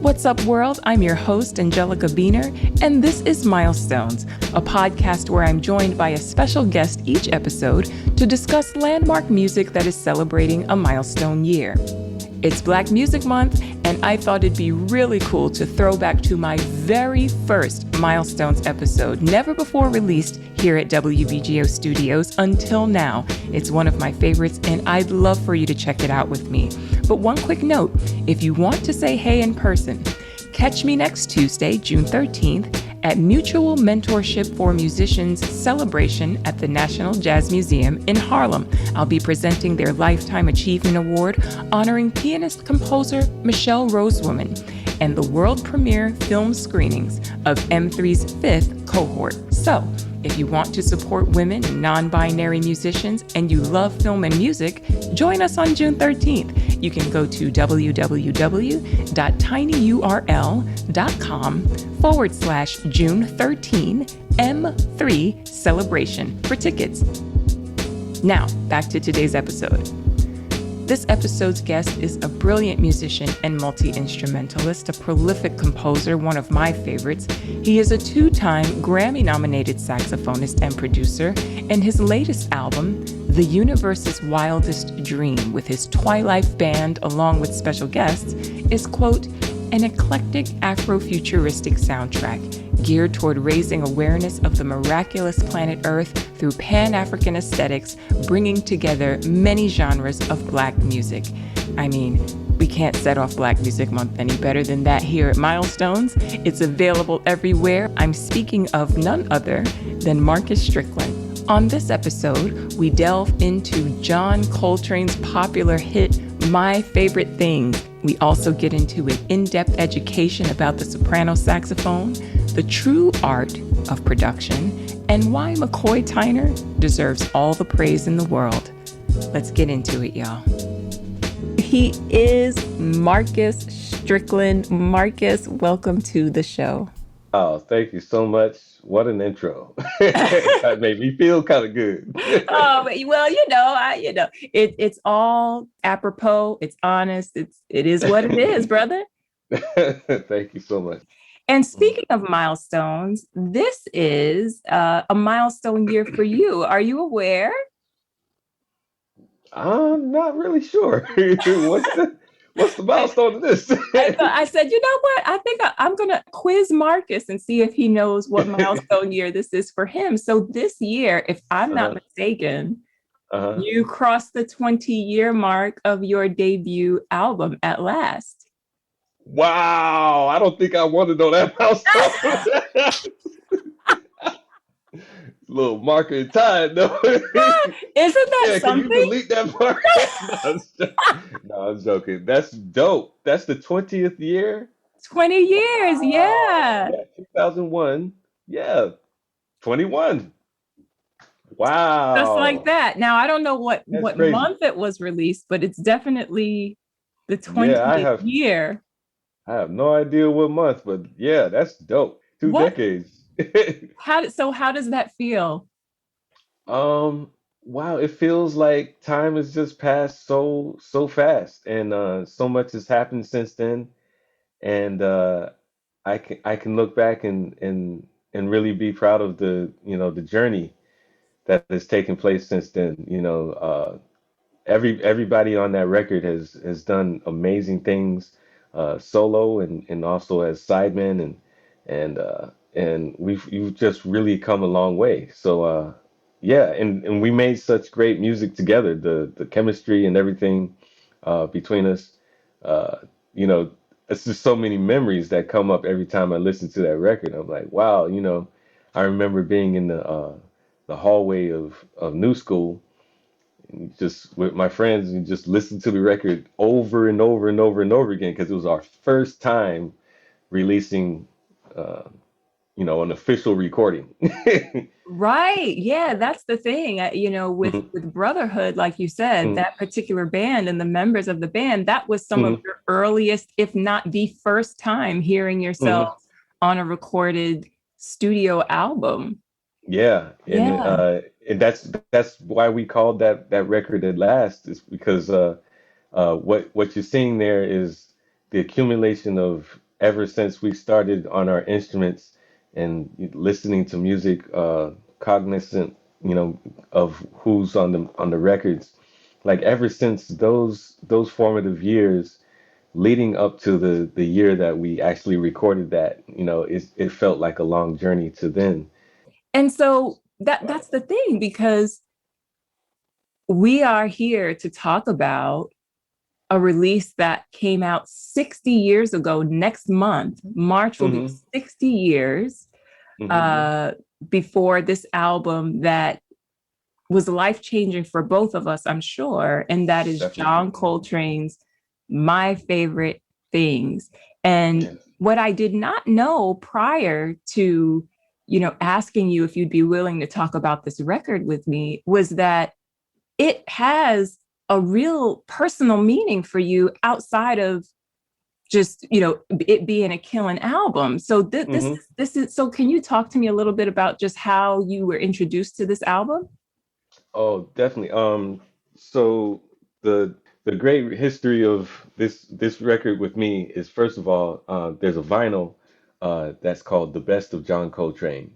What's up, world? I'm your host, Angelica Beener, and this is Milestones, a podcast where I'm joined by a special guest each episode to discuss landmark music that is celebrating a milestone year. It's Black Music Month, and I thought it'd be really cool to throw back to my very first Milestones episode, never before released here at WBGO Studios until now. It's one of my favorites, and I'd love for you to check it out with me. But one quick note, if you want to say hey in person, catch me next Tuesday, June 13th, at Mutual Mentorship for Musicians celebration at the National Jazz Museum in Harlem. I'll be presenting their Lifetime Achievement Award honoring pianist-composer Michelle Rosewoman and the world premiere film screenings of M3's 5th cohort. So, if you want to support women and non-binary musicians and you love film and music, join us on June 13th. You can go to www.tinyurl.com/June13M3 celebration for tickets. Now, back to today's episode. This episode's guest is a brilliant musician and multi-instrumentalist, a prolific composer, one of my favorites. He is a two-time Grammy-nominated saxophonist and producer, and his latest album, The Universe's Wildest Dream, with his Twilight Band along with special guests, is, quote, an eclectic Afrofuturistic soundtrack geared toward raising awareness of the miraculous planet Earth through Pan-African aesthetics, bringing together many genres of Black music. I mean, we can't set off Black Music Month any better than that here at Milestones. It's available everywhere. I'm speaking of none other than Marcus Strickland. On this episode, we delve into John Coltrane's popular hit, My Favorite Thing. We also get into an in-depth education about the soprano saxophone, the true art of production, and why McCoy Tyner deserves all the praise in the world. Let's get into it, y'all. He is Marcus Strickland. Marcus, welcome to the show. Oh, thank you so much. What an intro. That made me feel kind of good. Oh, well, it's all apropos. It's honest. It is what it is, brother. Thank you so much. And speaking of milestones, this is a milestone year for you. Are you aware? I'm not really sure. What's the milestone of this? I said, you know what? I think I'm going to quiz Marcus and see if he knows what milestone year this is for him. So this year, if I'm not mistaken, you crossed the 20-year mark of your debut album at last. Wow. I don't think I want to know that milestone. Little marker in time, though. Isn't that something? Can you delete that part? No, I'm joking. That's dope. That's the 20th year. 20 years, yeah. 2001. Yeah, 21. Wow. Just like that. Now, I don't know what crazy. month it was released, but it's definitely the 20th year. I have no idea what month, but yeah, that's dope. 2 decades. How does that feel? Wow, it feels like time has just passed so fast, and so much has happened since then, and I can look back and really be proud of the journey that has taken place since then. Everybody on that record has done amazing things, solo and also as sidemen, and we've just really come a long way. So yeah, and we made such great music together. The chemistry and everything between us, it's just so many memories that come up every time I listen to that record. I'm like, wow, I remember being in the hallway of New School, and just with my friends, and just listen to the record over and over and over and over again, because it was our first time releasing an official recording. Right. Yeah, that's the thing. With Brotherhood, like you said, that particular band and the members of the band, that was some of your earliest, if not the first time hearing yourself on a recorded studio album. Yeah. And that's why we called that record At Last, is because what you're seeing there is the accumulation of ever since we started on our instruments and listening to music, cognizant, you know, of who's on the records, like ever since those formative years leading up to the year that we actually recorded that, you know, it felt like a long journey to then. And so that's the thing, because we are here to talk about a release that came out 60 years ago. Next month, March will be Hmm. 60 years Hmm. uh, before this album that was life-changing for both of us, I'm sure. And that is Definitely. John Coltrane's My Favorite Things. And Yes. what I did not know prior to, asking you if you'd be willing to talk about this record with me was that it has a real personal meaning for you outside of just it being a killing album. So Hmm. this is so can you talk to me a little bit about just how you were introduced to this album? Oh, definitely. So the the great history of this record with me is, first of all, there's a vinyl that's called "The Best of John Coltrane."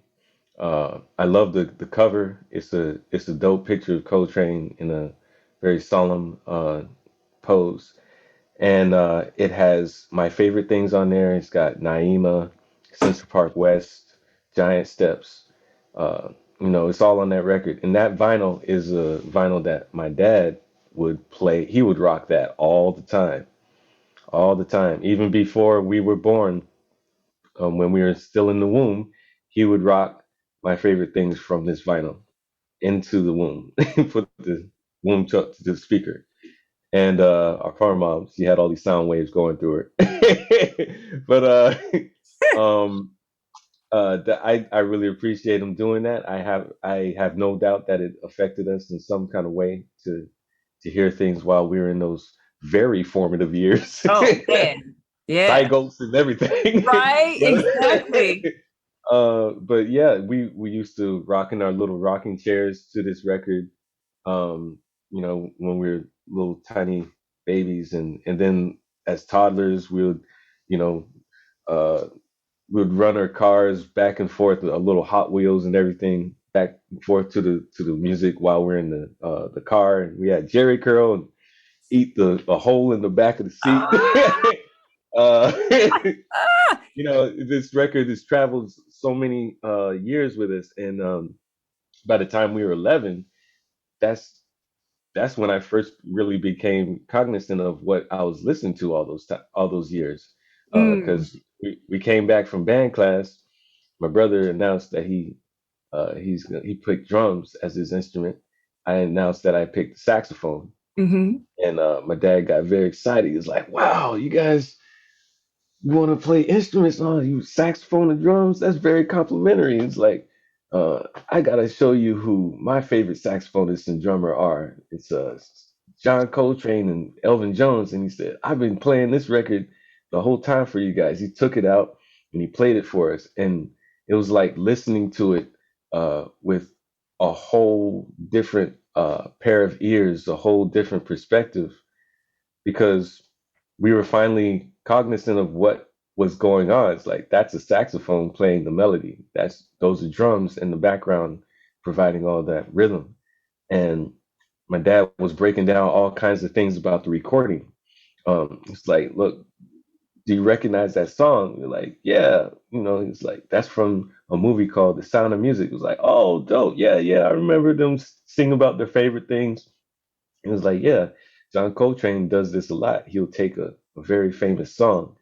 I love the cover. It's a dope picture of Coltrane in a very solemn pose, and it has my favorite things on there. It's got Naima, Central Park West, Giant Steps. Uh, you know, it's all on that record. And that vinyl is a vinyl that my dad would play. He would rock that all the time. Even before we were born, when we were still in the womb, he would rock my favorite things from this vinyl into the womb, put the womb to the speaker. And our farm mom, she had all these sound waves going through her. But um, I really appreciate him doing that. I have no doubt that it affected us in some kind of way to hear things while we were in those very formative years, Oh man. Yeah. zygotes and everything. Right, exactly. But yeah, we used to rock in our little rocking chairs to this record. Um, you know, when we were little tiny babies, and then as toddlers, you know, uh, we would run our cars back and forth, a little Hot Wheels and everything, back and forth to the music while we're in the car. And we had Jerry curl and eat the hole in the back of the seat. Ah, uh, ah. you know, this record has traveled so many years with us, and by the time we were 11, that's that's when I first really became cognizant of what I was listening to all those years. Mm, Because we came back from band class, my brother announced that he picked drums as his instrument. I announced that I picked the saxophone, mm-hmm, and my dad got very excited. He was like, "Wow, you guys, you want to play instruments? Oh, you saxophone and drums? That's very complimentary." It's like, I gotta show you who my favorite saxophonist and drummer are. It's John Coltrane and Elvin Jones. And he said, "I've been playing this record the whole time for you guys." He took it out and he played it for us, and it was like listening to it with a whole different pair of ears, a whole different perspective, because we were finally cognizant of what was going on. It's like that's a saxophone playing the melody. Those are drums in the background providing all that rhythm. And my dad was breaking down all kinds of things about the recording. It's like, look, do you recognize that song? We're like, yeah, you know, it's like that's from a movie called The Sound of Music. It was like, oh, dope, yeah, yeah, I remember them sing about their favorite things. It was like, yeah, John Coltrane does this a lot. He'll take a very famous song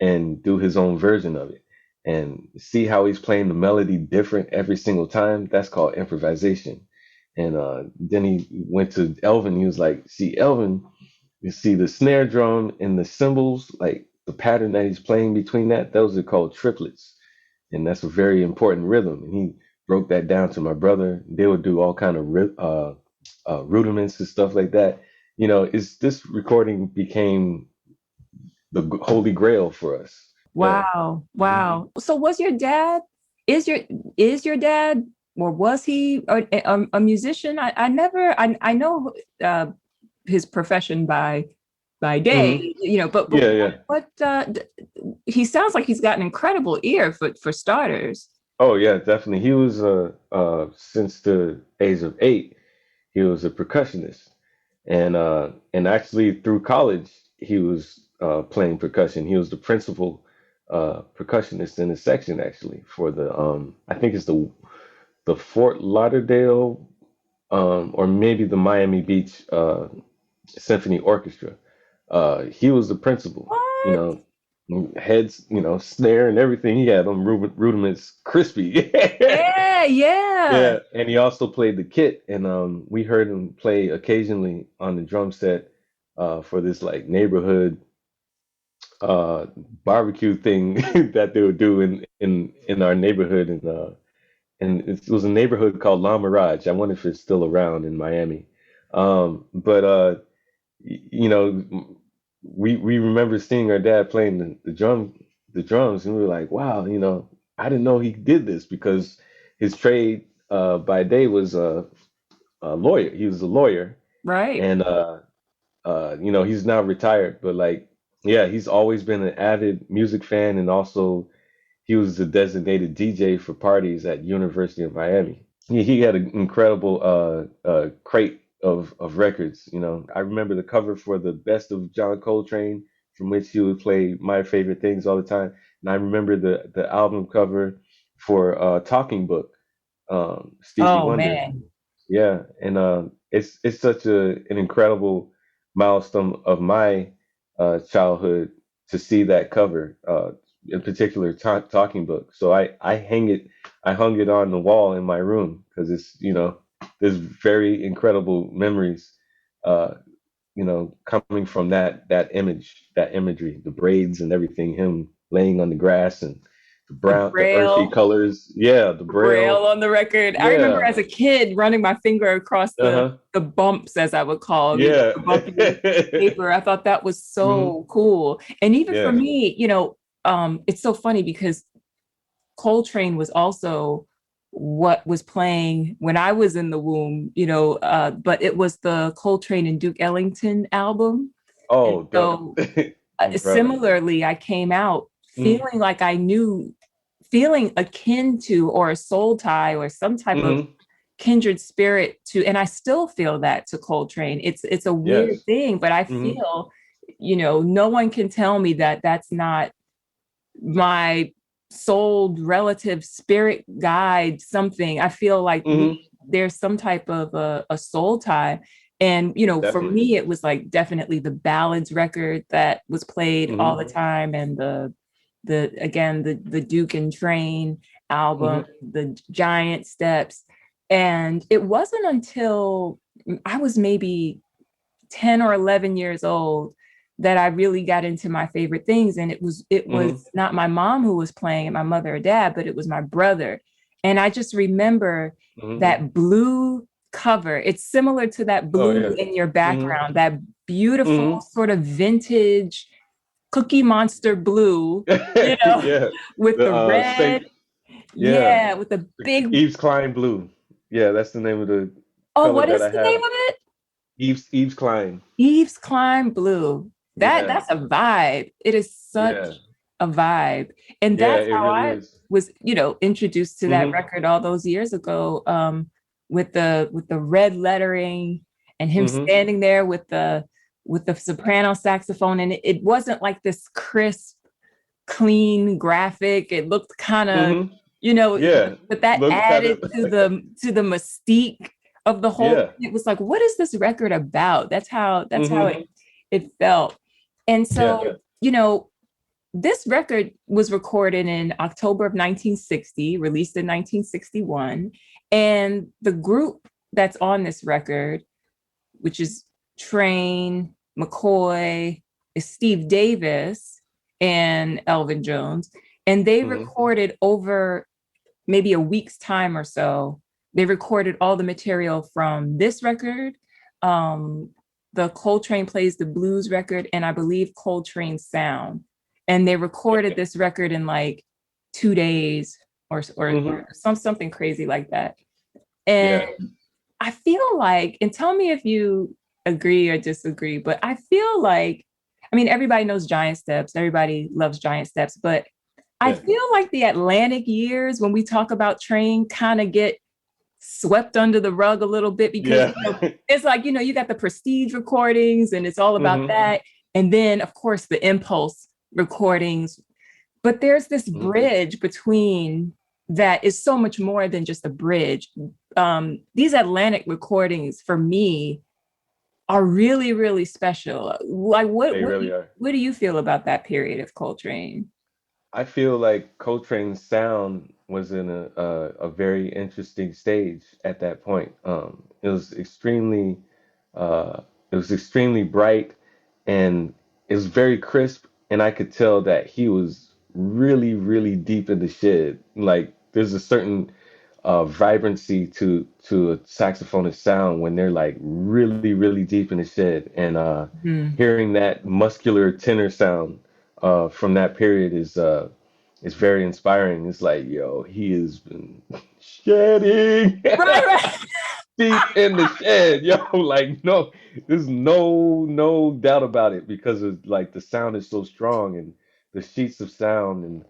and do his own version of it and see how he's playing the melody different every single time. That's called improvisation. And then he went to Elvin. He was like, see, Elvin, you see the snare drum and the cymbals, like the pattern that he's playing between that, those are called triplets. And that's a very important rhythm. And he broke that down to my brother. They would do all kind of rudiments and stuff like that. You know, it's this recording became the holy grail for us. Yeah. wow, Mhm. wow. So was your dad, is your is your dad, or was he a musician? I never I know his profession by day, Hmm. but Yeah, yeah. what he sounds like he's got an incredible ear for starters. Oh yeah, definitely. He was since the age of 8, he was a percussionist, and actually through college he was playing percussion. He was the principal percussionist in the section actually for the I think it's the Fort Lauderdale or maybe the Miami Beach Symphony Orchestra. He was the principal, you What? know, heads, snare and everything. He had them rudiments crispy. Yeah, yeah. Yeah, and he also played the kit, and we heard him play occasionally on the drum set for this like neighborhood uh, barbecue thing that they would do in our neighborhood, and it was a neighborhood called La Mirage. I wonder if it's still around in Miami. But you know, we remember seeing our dad playing the drums, and we were like, wow, I didn't know he did this because his trade by day was a lawyer. He was a lawyer, Right. and he's now retired, but like, yeah, he's always been an avid music fan, and also he was the designated DJ for parties at University of Miami. He had an incredible crate of records. I remember the cover for the Best of John Coltrane, from which he would play My Favorite Things all the time. And I remember the album cover for Talking Book, Stevie Oh Wonder. man. Yeah, and it's such an incredible milestone of my childhood to see that cover, in particular Talking Book. So I hung it on the wall in my room because there's very incredible memories, uh, coming from that imagery, the braids and everything, him laying on the grass and The the earthy braille. colors. Yeah, the Braille braille. on the record. I remember Yeah. as a kid running my finger across Uh-huh. the bumps, as I would call, Yeah. the bumpy paper. I thought that was hmm so cool. And even for Yeah. me, it's so funny because Coltrane was also what was playing when I was in the womb, but it was the Coltrane and Duke Ellington album. And Oh, so incredible. similarly, I came out hmm feeling like I knew, feeling akin to, or a soul tie or some type of hmm kindred spirit to, and I still feel that to Coltrane. It's a weird Yes. thing, but I hmm feel, no one can tell me that that's not my soul relative spirit guide something. I feel like hmm there's some type of a soul tie. And for Definitely. me it was like definitely the ballads record that was played all hmm the time, and the again the Duke and Train album, hmm the Giant Steps. And it wasn't until I was maybe 10 or 11 years old that I really got into my favorite things. And it was hmm not my mom who was playing it, my mother or dad, but it was my brother. And I just remember hmm that blue cover. It's similar to that Oh blue yeah. in your hmm background, that beautiful hmm sort of vintage Cookie Monster blue, you know, Yeah. with The the red. Saint. Yeah. Yeah, with the big. Eve's Klein Blue. Yeah, that's the name of the Oh, color what that is I the name have. of it? Eve's Klein. Eve's Climb Blue. Yeah. That's a vibe. It is such Yeah. a vibe. And Yeah, that's it how really I is. was, introduced to that hmm record all those years ago, with the red lettering and him hmm standing there with the soprano saxophone. And it wasn't like this crisp, clean graphic. It looked kind of, hmm you know, Yeah. but that Look kind added of. to the mystique of the whole Yeah. thing. It was like, what is this record about? That's how hmm it felt. And Yeah. so, this record was recorded in October of 1960, released in 1961. And the group that's on this record, which is Train, McCoy, is Steve Davis, and Elvin Jones. And they hmm recorded over maybe a week's time or so. They recorded all the material from this record, um, the Coltrane Plays the Blues record, and I believe Coltrane Sound. And they recorded this record in like 2 days hmm or something crazy like that. And Yeah. I feel like, and tell me if you agree or disagree, but I feel like I mean, everybody knows Giant Steps. Everybody loves Giant Steps, but I Yeah. feel like the Atlantic years, when we talk about Train, kind of get swept under the rug a little bit because, Yeah. you know, it's like, you know, you got the Prestige recordings and it's all about Hmm. that. And then, of course, the Impulse recordings. But there's this Hmm. bridge between that is so much more than just a bridge. These Atlantic recordings for me are really, really special. Like, They really are. what do you feel about that period of Coltrane? I feel like Coltrane's sound was in a very interesting stage at that point. It was uh, extremely bright, and it was very crisp, and I could tell that he was really, really deep in the shed. Like there's a certain vibrancy to a saxophonist sound when they're like really, really deep in the shed, and Hmm. hearing that muscular tenor sound from that period is very inspiring. It's like, yo, he has been shedding Right, right. deep in the shed, yo. Like, no, there's no doubt about it because of like the sound is so strong and the sheets of sound and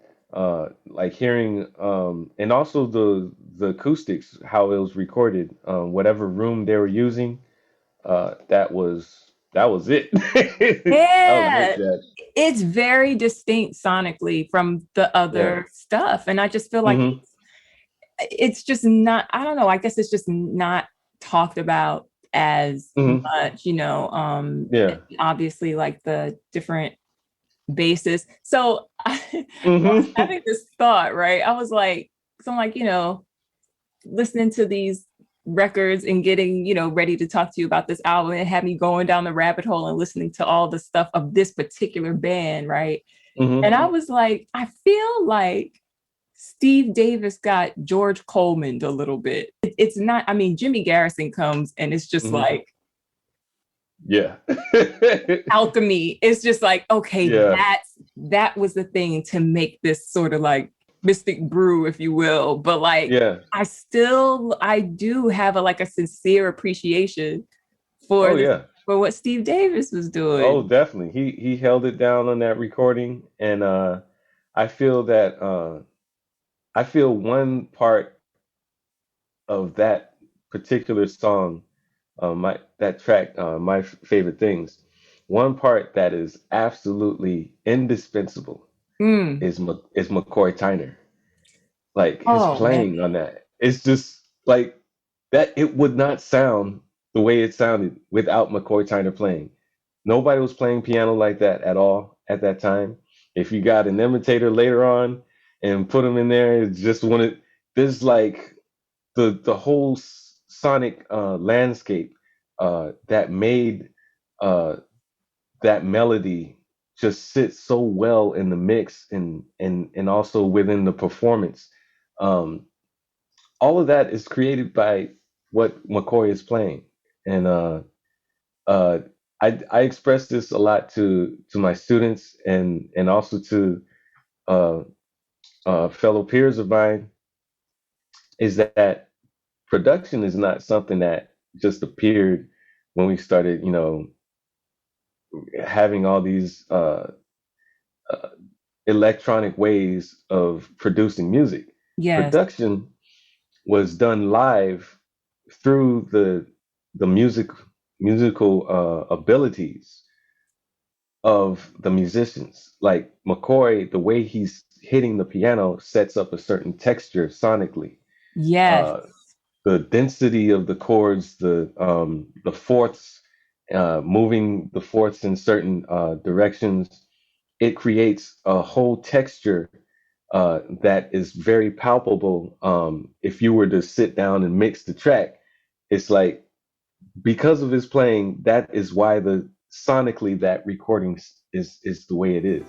like hearing and also the acoustics, how it was recorded, whatever room they were using, that was it. That was it, Yeah, Chad. it's very distinct sonically from the Yeah. other stuff. And I just feel like Hmm. it's just not, I don't know, I guess it's just not talked about as Hmm. much, you know, Yeah. obviously like the different bases. So I was Hmm. having this thought, right? I was like, so I'm like, you know, listening to these records and getting, you know, ready to talk to you about this album, and had me going down the rabbit hole and listening to all the stuff of this particular band, right? And Hmm. I was like, I feel like Steve Davis got George Coleman a little bit. It's not, I mean, Jimmy Garrison comes and it's just Hmm. like Yeah. alchemy. It's just like, okay, Yeah. that was the thing to make this sort of like mystic brew, if you will. But like, Yeah. I do have a like a sincere appreciation Oh for this, yeah. for what Steve Davis was Oh, doing. definitely. He held it down on that recording, and I feel that I feel one part of that particular song, my that track, my favorite things. One part that is absolutely indispensable Mm. is McCoy Tyner. Like his Oh man. playing on that, it's just like that. It would not sound the way it sounded without McCoy Tyner playing. Nobody was playing piano like that at all at that time. If you got an imitator later on and put him in there, it's just one of there's like the whole sonic landscape that made uh, that melody just sit so well in the mix and also within the performance. Um, all of that is created by what McCoy is playing, and uh, I express this a lot to my students and also to uh, fellow peers of mine, is that production is not something that just appeared when we started, having all these uh, electronic ways of producing music. Yes. Production was done live through the musical abilities of the musicians. Like McCoy, the way he's hitting the piano sets up a certain texture sonically. Yes. Uh, the density of the chords, the fourths, moving the fourths in certain directions, it creates a whole texture that is very palpable. If you were to sit down and mix the track, it's like because of his playing, that is why the sonically that recording is the way it is.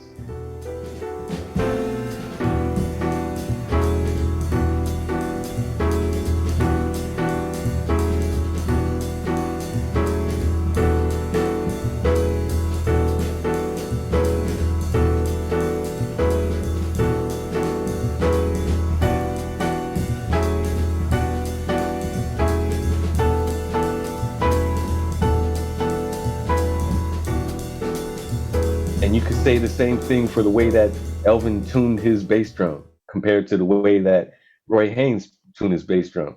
say the same thing for the way that Elvin tuned his bass drum compared to the way that Roy Haynes tuned his bass drum.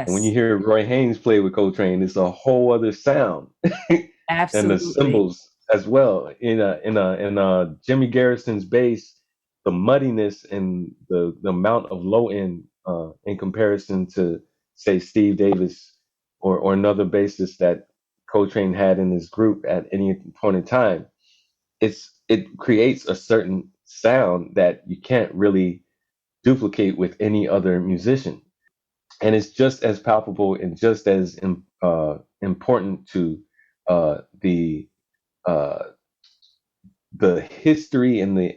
And when you Yes, hear Roy Haynes play with Coltrane, it's a whole other sound. And the absolutely. cymbals as well. In Jimmy Garrison's bass, the muddiness and the amount of low end in comparison to say Steve Davis or another bassist that Coltrane had in his group at any point in time, it creates a certain sound that you can't really duplicate with any other musician, and it's just as palpable and just as important to uh, the uh, the history and the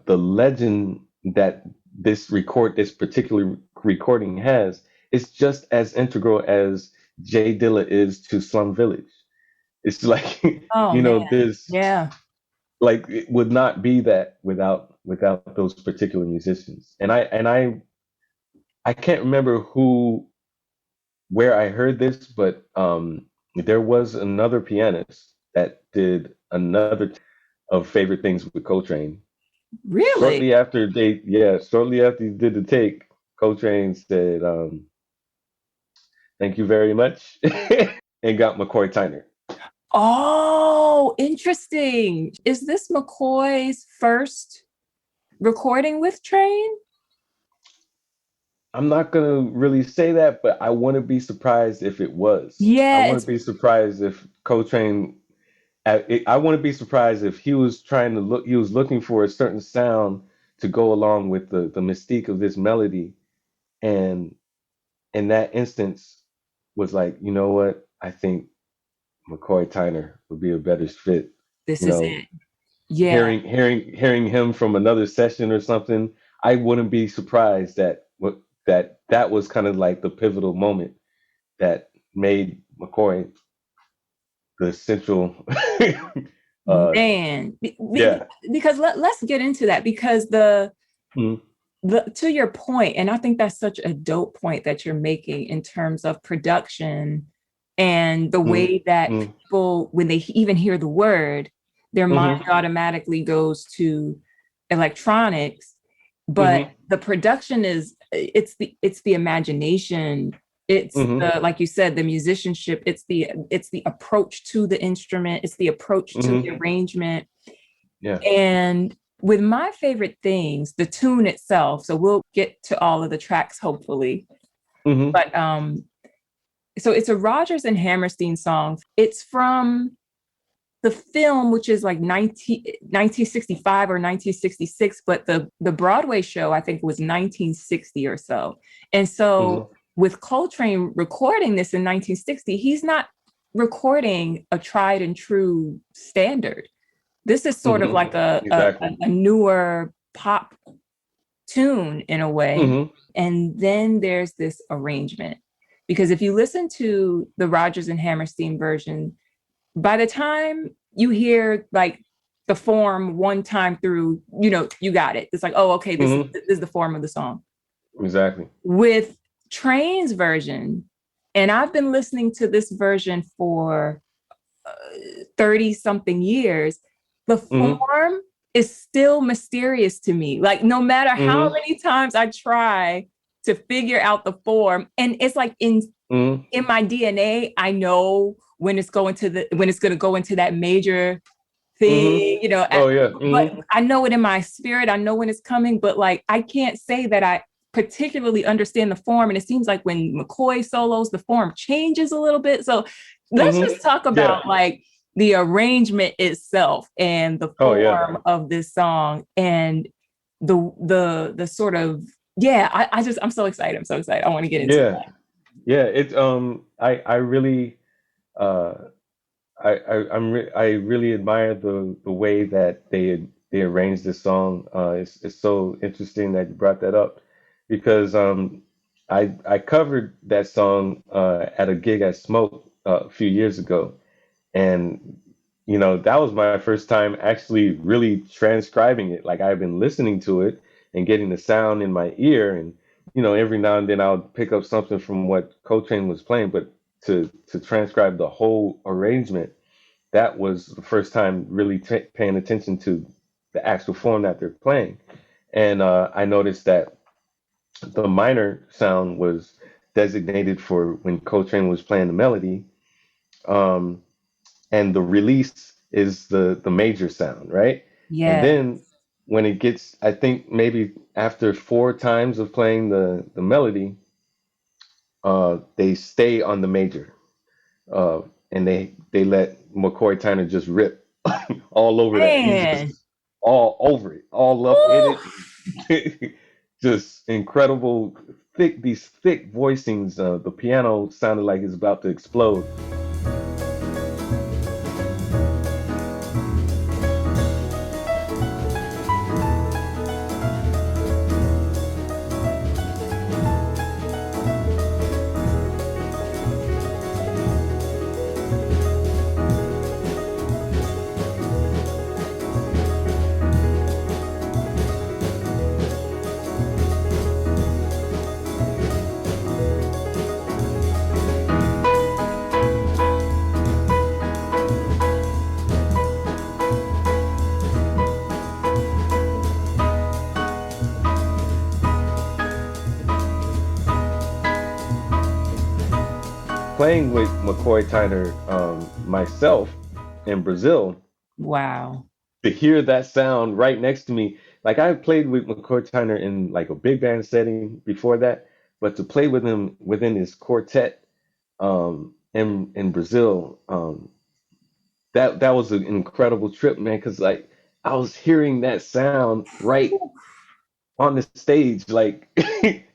legend that this particular recording has. It's just as integral as Jay Dilla is to Slum Village. It's like Oh man, there's yeah. like it would not be that without those particular musicians. And I can't remember who where I heard this, but there was another pianist that did another of favorite things with Coltrane. Really? Shortly after he did the take, Coltrane said, "Thank you very much," and got McCoy Tyner. Oh, interesting. Is this McCoy's first recording with Train? I'm not gonna really say that, but I want to be surprised if it was. I Yeah, want to it's be surprised if Coltrane. I want to be surprised if he was trying to look. He was looking for a certain sound to go along with the mystique of this melody, and in that instance, was like, you know what? I think McCoy Tyner would be a better fit. this You is know, it. Yeah. hearing him from another session or something, I wouldn't be surprised that was kind of like the pivotal moment that made McCoy the central. uh, Man, yeah. because let's get into that because Mm, the to your point, and I think that's such a dope point that you're making in terms of production and the mm, way that mm, people, when they even hear the word, their mind mm-hmm, automatically goes to electronics. But mm-hmm, the production is it's the imagination. It's mm-hmm, the, like you said, the musicianship. It's the approach to the instrument. It's the approach to the mm-hmm. arrangement. Yeah. And with my favorite things, the tune itself. So we'll get to all of the tracks hopefully. Mm-hmm, But so it's a Rodgers and Hammerstein song. It's from the film, which is like 1965 or 1966, but the Broadway show, I think, was 1960 or so. And so mm-hmm, with Coltrane recording this in 1960, he's not recording a tried and true standard. This is sort of like mm-hmm. Exactly. a newer pop tune in a way. Mm-hmm, And then there's this arrangement. Because if you listen to the Rodgers and Hammerstein version, by the time you hear like the form one time through, you got it. It's like, oh, okay, this is, mm-hmm. this is the form of the song. Exactly. With Train's version, and I've been listening to this version for 30 something years, the Mm-hmm, form is still mysterious to me. Like, no matter how mm-hmm, many times I try to figure out the form, and it's like mm-hmm, in my DNA, I know when it's going to go into that major mm-hmm. thing, Oh yeah. but Mm-hmm, I know it in my spirit. I know when it's coming, but like I can't say that I particularly understand the form. And it seems like when McCoy solos, the form changes a little bit. So let's mm-hmm. just talk Yeah. about like the arrangement itself and the Oh yeah. form of this song and the sort of, yeah, I'm so excited. I'm so excited. I want to get into Yeah. Yeah. I really uh I really admire the way that they arranged this song. It's so interesting that you brought that up because I covered that song at a gig at Smoke a few years ago, and that was my first time actually really transcribing it. Like I've been listening to it and getting the sound in my ear, and every now and then I'll pick up something from what Coltrane was playing, but to transcribe the whole arrangement that was the first time really paying attention to the actual form that they're playing. And I noticed that the minor sound was designated for when Coltrane was playing the melody, um, and the release is the major sound, right? And Yeah. then when it gets, I think maybe after four times of playing the melody, they stay on the major, uh, and they let McCoy Tyner just rip all over that. He's just Man. all over it, all up in Woo! it. Just incredible, these thick voicings. The piano sounded like it's about to explode. Playing with McCoy Tyner myself in Brazil, Wow. to hear that sound right next to me, like I played with McCoy Tyner in like a big band setting before that, but to play with him within his quartet in Brazil, that was an incredible trip, man, because like I was hearing that sound right on the stage, like,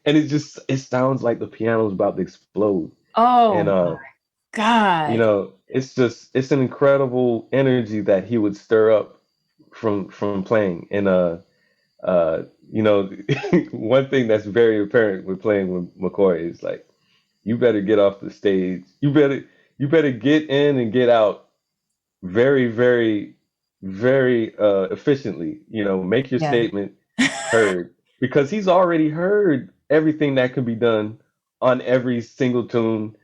and it sounds like the piano's about to explode. And Oh my God. it's an incredible energy that he would stir up from playing. And uh, you know, one thing that's very apparent with playing with McCoy is like, you better get off the stage. You better get in and get out very, very, very efficiently. Make your Yeah. statement heard, because he's already heard everything that can be done on every single tune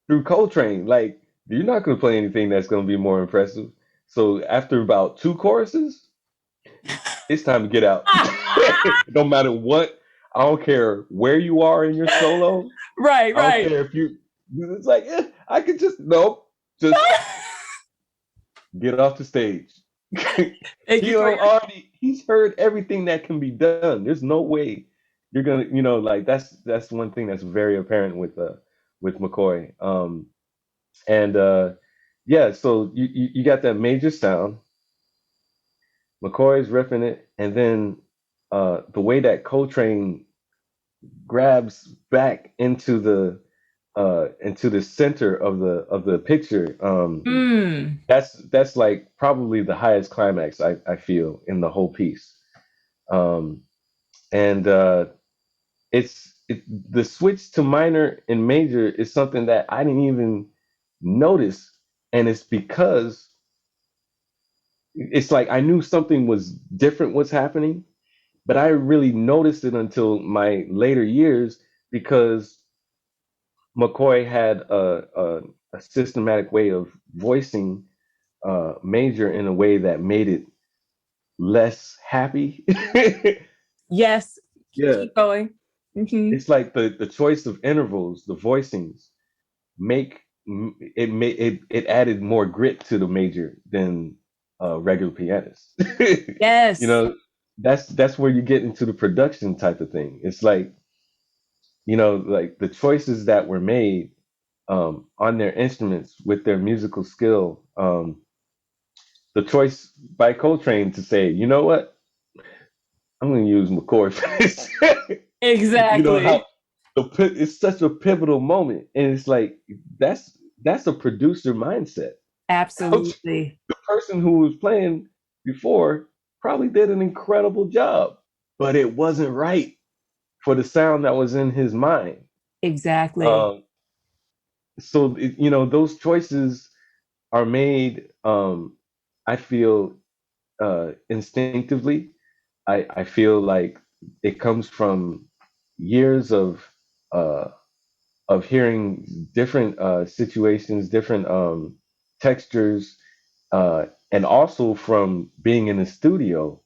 through Coltrane. Like, you're not going to play anything that's going to be more impressive. So after about two choruses, it's time to get out. No matter what, I don't care where you are in your solo. Right, I don't right. care if it's like, I could just, nope, just get off the stage. Thank you for your He's heard everything that can be done. There's no way you're gonna, like that's one thing that's very apparent with McCoy. And yeah, so you got that major sound. McCoy's riffing it, and then the way that Coltrane grabs back into the center of the picture. That's like probably the highest climax I feel in the whole piece. Um, and the switch to minor and major is something that I didn't even notice, and it's because it's like I knew something was different was happening, but I really noticed it until my later years, because McCoy had a systematic way of voicing major in a way that made it less happy. Yes. Yeah, Keep going. it's like the choice of intervals, the voicings make it added more grit to the major than regular pianists. you Yes. know, that's where you get into the production type of thing. It's like, like the choices that were made on their instruments with their musical skill. The choice by Coltrane to say, you know what, I'm going to use McCoy for this. How Exactly. it's such a pivotal moment, and it's like that's a producer mindset. Coach, Absolutely. the person who was playing before probably did an incredible job, but it wasn't right for the sound that was in his mind. Exactly. Um, so those choices are made. I feel instinctively. I feel like it comes from years uh, of hearing different situations, different textures, And also from being in the studio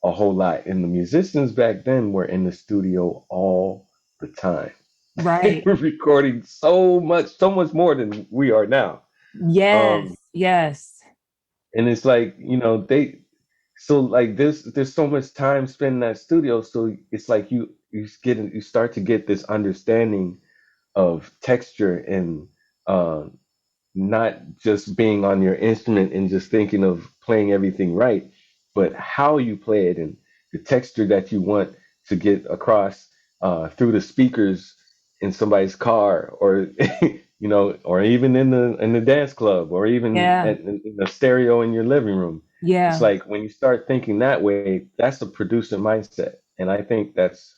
a whole lot. And the musicians back then were in the studio all the time. They Right. were recording so much more than we are now. Yes. Um, Yes. and it's like, so like there's so much time spent in that studio. So it's like you start to get this understanding of texture and uh, not just being on your instrument and just thinking of playing everything right, but how you play it and the texture that you want to get across through the speakers in somebody's car, or or even in the dance club, or even Yeah. in the stereo in your living room. It's Yeah. like when you start thinking that way, that's a producer mindset, and I think that's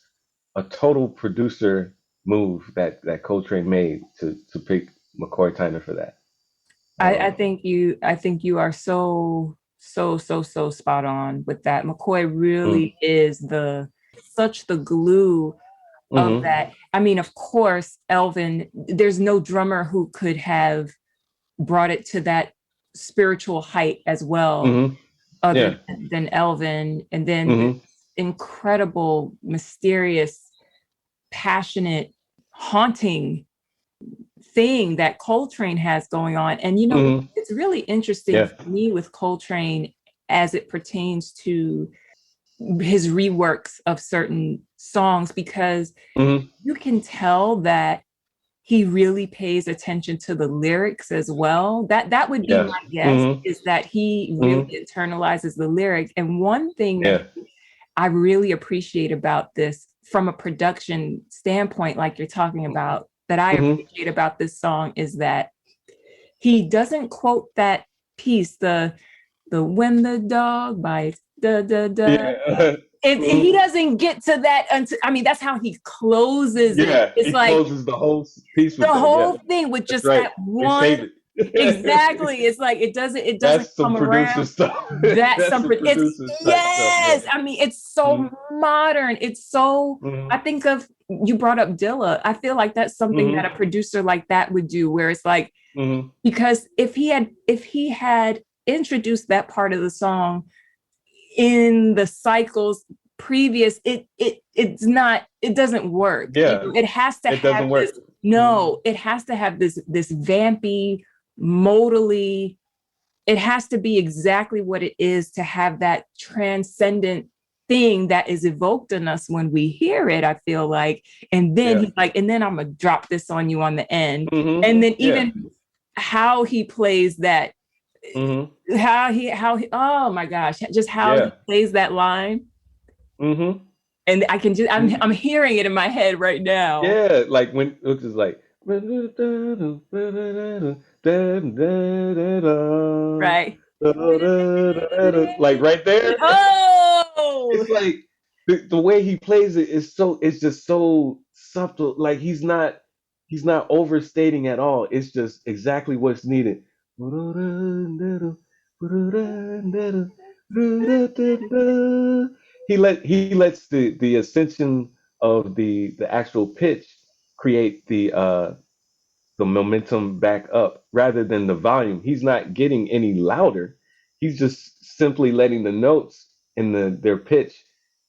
a total producer move that Coltrane made to pick McCoy Tyner for that. I Um, think you are so spot on with that. McCoy mm, really is such the glue of hmm that. I mean, of course, Elvin, there's no drummer who could have brought it to that spiritual height as well, hmm other yeah, than Elvin. And then this hmm incredible, mysterious, passionate, haunting thing that Coltrane has going on. And hmm it's really interesting yeah, for me with Coltrane as it pertains to his reworks of certain songs, because hmm you can tell that he really pays attention to the lyrics as well. That would be yeah, my guess, hmm is that he really hmm internalizes the lyrics. And one thing that yeah, I really appreciate about this from a production standpoint, like you're talking about, that I hmm appreciate about this song is that he doesn't quote that piece, the when the dog bites, da da da. yeah, hmm He doesn't get to that until, I mean, that's how he closes it. yeah. It's He like closes the whole piece the with that. Yeah, whole thing with that's just right. that They one. save it. Exactly. It's like it doesn't That's some come producer around. stuff. That's That's some something. It's producer type stuff. Yeah. yes. I mean, it's so modern. It's so. I hmm think of, you brought up Dilla. I feel like that's something that hmm a producer like that would do, where it's like, hmm because if he had introduced that part of the song in the cycles previous, it doesn't work. Yeah. It has to It have doesn't this. work. Hmm No, it has to have this vampy, modally. It has to be exactly what it is to have that transcendent thing that is evoked in us when we hear it, I feel like. And then Yeah. he's like, and then I'm gonna drop this on you on the end. hmm And then Yeah. even how he plays that, hmm how he, oh my gosh, just how he Yeah. plays that line. hmm And I can just, I'm hearing it in my head right now. Yeah, like when it was like Right. like right there. Oh, It's like the way he plays it is it's just so subtle. Like he's not overstating at all. It's just exactly what's needed. He lets the ascension of the actual pitch create the momentum back up rather than the volume. He's not getting any louder. He's just simply letting the notes in their pitch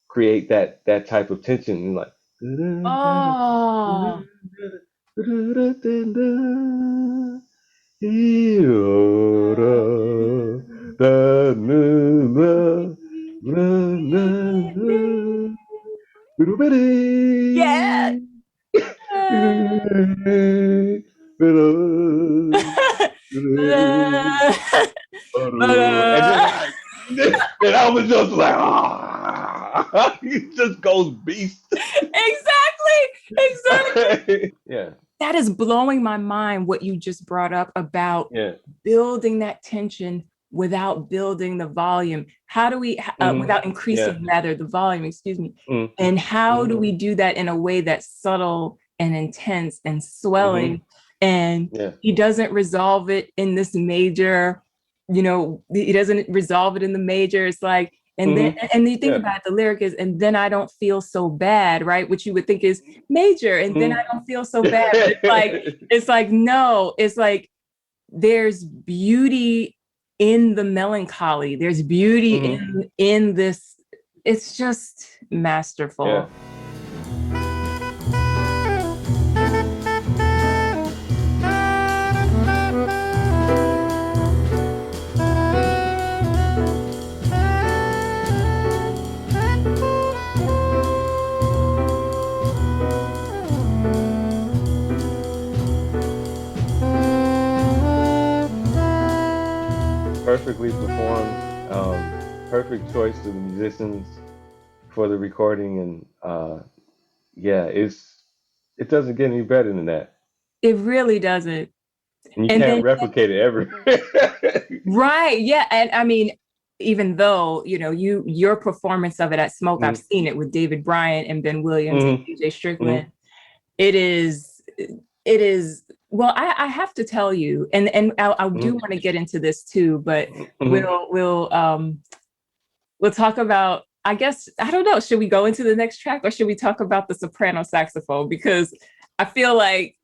create that type of tension. And like oh, yeah. And then like, and I was just like, ah, he just goes beast. Exactly, exactly. Yeah, That is blowing my mind, what you just brought up about yeah, building that tension without building the volume. How do we, without yeah, increasing rather the volume, excuse me. mm, And how do mm, we do that in a way that's subtle and intense and mm, swelling? And yeah, he doesn't resolve it in this major, he doesn't resolve it in the major. It's like, and then, mm, and you think yeah, about it, the lyric is, and then I don't feel so bad, right? Which you would think is major, and then I mm. don't feel so bad. But it's like, no, it's like there's beauty in the melancholy. There's beauty in this. It's just Yeah. masterful. Perfectly performed. Perfect choice of the musicians for the recording, and yeah, it doesn't get any better than that, It really doesn't. and you And can't then, replicate it ever. right, yeah, and I mean, even though your performance of it at Smoke, I've Mm, seen it with David Bryant and Ben Williams and mhm, DJ mhm, Strickland. It is, it is. Well, I have to tell you, and I do mhm, want to get into this too, but mhm. we'll talk about. I guess I don't know. Should we go into the next track, or should we talk about the soprano saxophone? Because I feel like,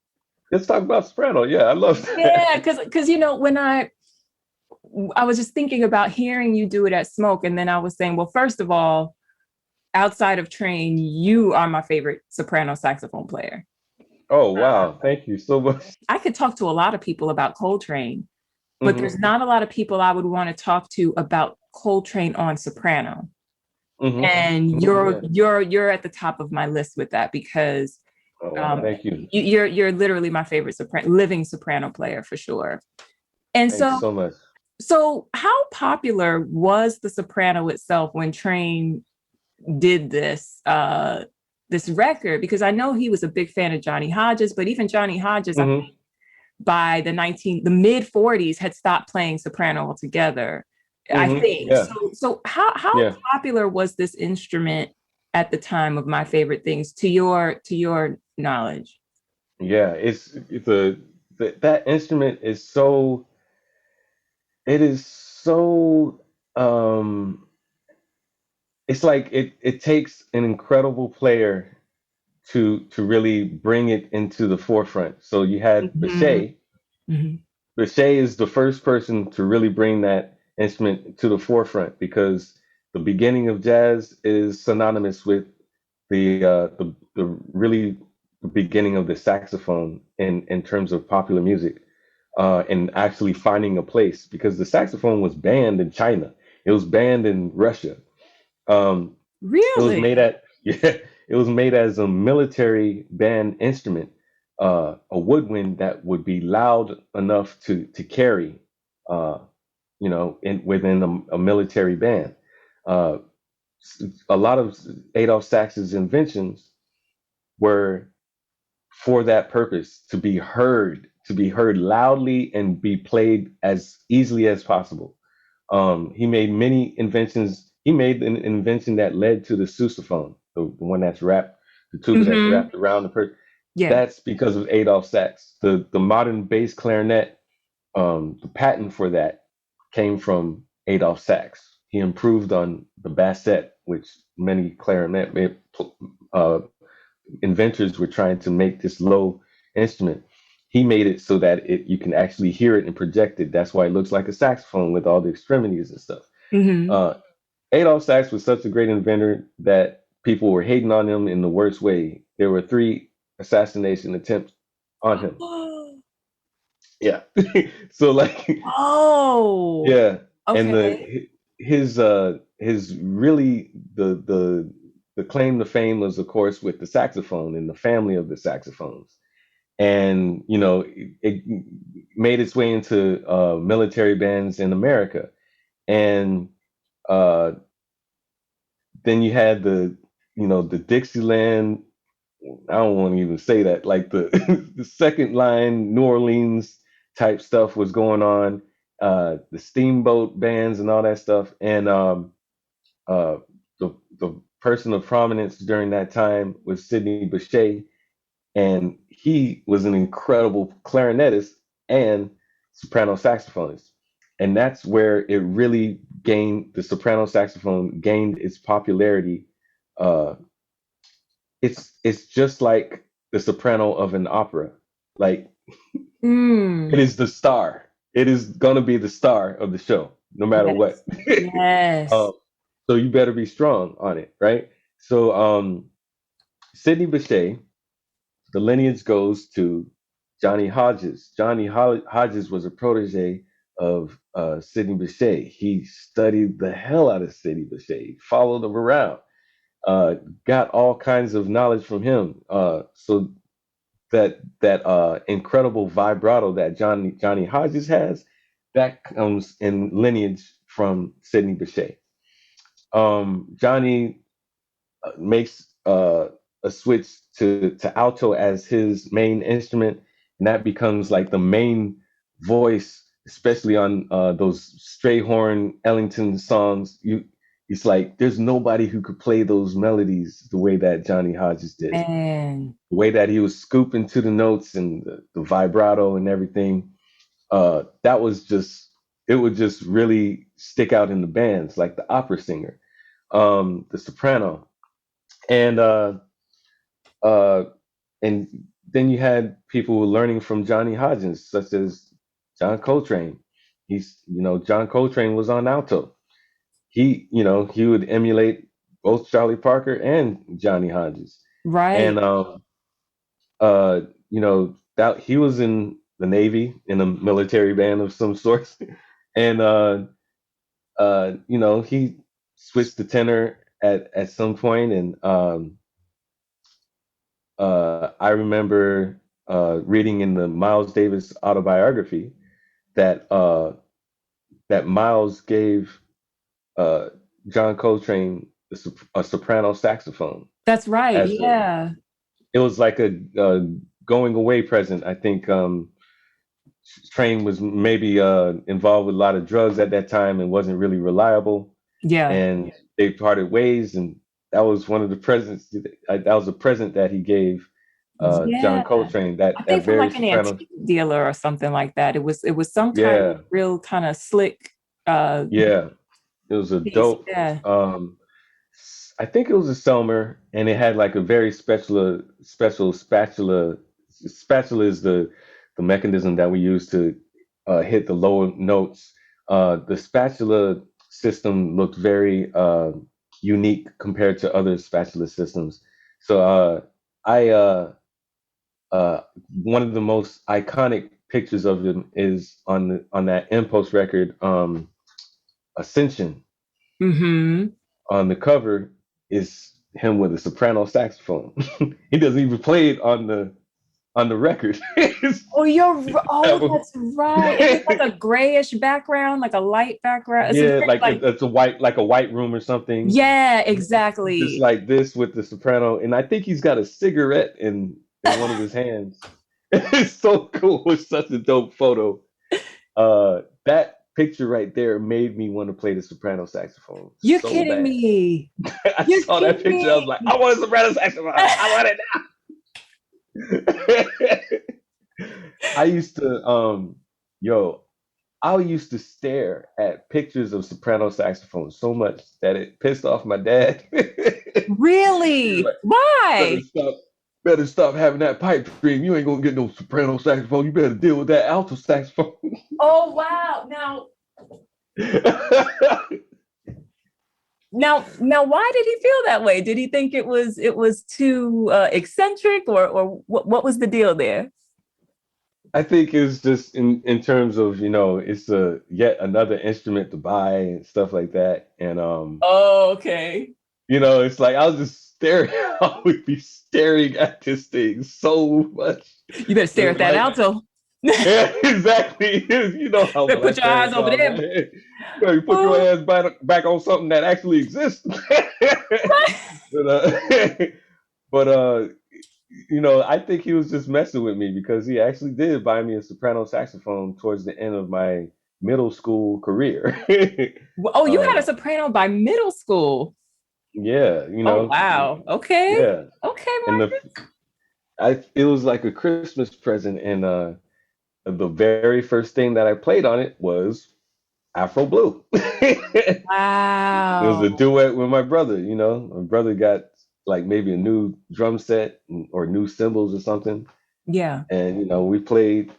Let's talk about soprano. Yeah, I love yeah, that. because when I was just thinking about hearing you do it at Smoke, and then I was saying, well, first of all, outside of Train, you are my favorite soprano saxophone player. Oh wow, thank you so much. I could talk to a lot of people about Coltrane, but Hmm. there's not a lot of people I would want to talk to about Coltrane on soprano. Hmm. And Yeah. you're at the top of my list with that, because Oh wow, thank you. you're literally my favorite living soprano player for sure. And Thanks so so much. how popular was the soprano itself when Train did this record? Because I know he was a big fan of Johnny Hodges, but even Johnny Hodges, I Hmm. by the mid 40s had stopped playing soprano altogether, I Hmm. think. Yeah. So how Yeah. popular was this instrument at the time of My Favorite Things, to your knowledge? Yeah. It's a that instrument is so it is so um it's like it takes an incredible player to really bring it into the forefront. So you had Mm-hmm. Bechet. Mm-hmm. Bechet is the first person to really bring that instrument to the forefront, because the beginning of jazz is synonymous with the really beginning of the saxophone in terms of popular music, and actually finding a place, because the saxophone was banned in China, it was banned in Russia. Um, it was made Really? at yeah, it was made as a military band instrument, a woodwind that would be loud enough to carry, uh, within a military band. Uh, a lot of Adolf Sax's inventions were for that purpose, to be heard loudly and be played as easily as possible. He made many inventions. He made an invention that led to the sousaphone, the one that's wrapped, the tuba that's Mm-hmm. wrapped around the person. Yeah. That's because of Adolf Sax. The modern bass clarinet, the patent for that came from Adolf Sax. He improved on the bassette, which many clarinet uh, inventors were trying to make this low instrument. He made it so that you can actually hear it and project it. That's why it looks like a saxophone with all the extremities and stuff. Mm-hmm. Uh, Adolf Sax was such a great inventor that people were hating on him in the worst way. There were three assassination attempts on him. Yeah. So like, Oh, yeah, and okay. his really the claim to fame was, of course, with the saxophone and the family of the saxophones, and it made its way into military bands in America, and uh, then you had the Dixieland. I don't want to even say that. Like the the second line New Orleans type stuff was going on, the steamboat bands and all that stuff, and uh, the person of prominence during that time was Sidney Bechet, and he was an incredible clarinetist and soprano saxophonist, and that's where it really gained the soprano saxophone gained its popularity. Uh, it's just like the soprano of an opera. Like, it Mm. is the star. it is gonna be the star of the show, no matter what. Yes. Yes. um, so you better be strong on it, right? So Sidney Bechet, the lineage goes to Johnny Hodges. Hodges was a protege of Sidney Bechet. He studied the hell out of Sidney Bechet, followed him around, got all kinds of knowledge from him. So that incredible vibrato that Johnny Hodges has, that comes in lineage from Sidney Bechet. Johnny makes a switch to alto as his main instrument, and that becomes like the main voice, especially on those Strayhorn Ellington songs. It's like there's nobody who could play those melodies the way that Johnny Hodges did. Man. The way that he was scooping to the notes and the vibrato and everything, that was just, it would just really stick out in the bands, like the opera singer, the soprano, and uh, and then you had people learning from Johnny Hodges, such as John Coltrane. John Coltrane was on alto. He would emulate both Charlie Parker and Johnny Hodges, and Right. uh, that he was in the Navy in a military band of some sort, and he switched to tenor at some point, and I remember reading in the Miles Davis autobiography that that Miles gave uh, John Coltrane a soprano saxophone That's right. as Yeah. it was like a going away present. I think Train was maybe involved with a lot of drugs at that time and wasn't really reliable, Yeah. and they parted ways, and that was one of the presents. That was a present that he gave John Yeah. Coltrane. I That think from very like an soprano. antique dealer or something like that. It was some kind of Yeah, real kind of slick yeah. It was a piece. dope. Yeah. I think it was a Selmer, and it had like a very special spatula. Spatula is the mechanism that we use to hit the lower notes. The spatula system looked very unique compared to other spatula systems. So I uh, one of the most iconic pictures of him is on that Impulse record, Ascension. Mm-hmm. On the cover is him with a soprano saxophone. He doesn't even play it on the record. Oh, that's right. And it's like a grayish background, like a light background. It's a Yeah, very like like, it's a white room or something. yeah, Just exactly. like this with the soprano, and I think he's got a cigarette in one of his hands. It's so cool. It's such a dope photo. That picture right there made me want to play the soprano saxophone You're so kidding bad. me. I You're saw that kidding picture. I was me. like, I want a soprano saxophone. I want it now. I used to, yo, I used to stare at pictures of soprano saxophones so much that it pissed off my dad. He's Really? like, better Why? stop, better stop having that pipe dream. You ain't gonna get no soprano saxophone. You better deal with that alto saxophone. Oh, wow. Now, why did he feel that way? Did he think it was too eccentric, or what was the deal there? I think it's just in terms of, it's a yet another instrument to buy and stuff like that. And Oh, okay. it's like I was just staring. I would be staring at this thing so much. You better stare at that Like, alto. yeah, exactly. You know how Better my put your eyes parents over are, there. man. You put your Oh, ass back on something that actually exists. but but I think he was just messing with me because he actually did buy me a soprano saxophone towards the end of my middle school career. oh, you had a uh, soprano by middle school. yeah, Oh, wow. Okay. yeah, Okay, and Marcus. it was like a Christmas present, and the very first thing that I played on it was Afro Blue. It was a Wow. duet with my brother. My brother got like maybe a new drum set or new cymbals or something, Yeah. and we played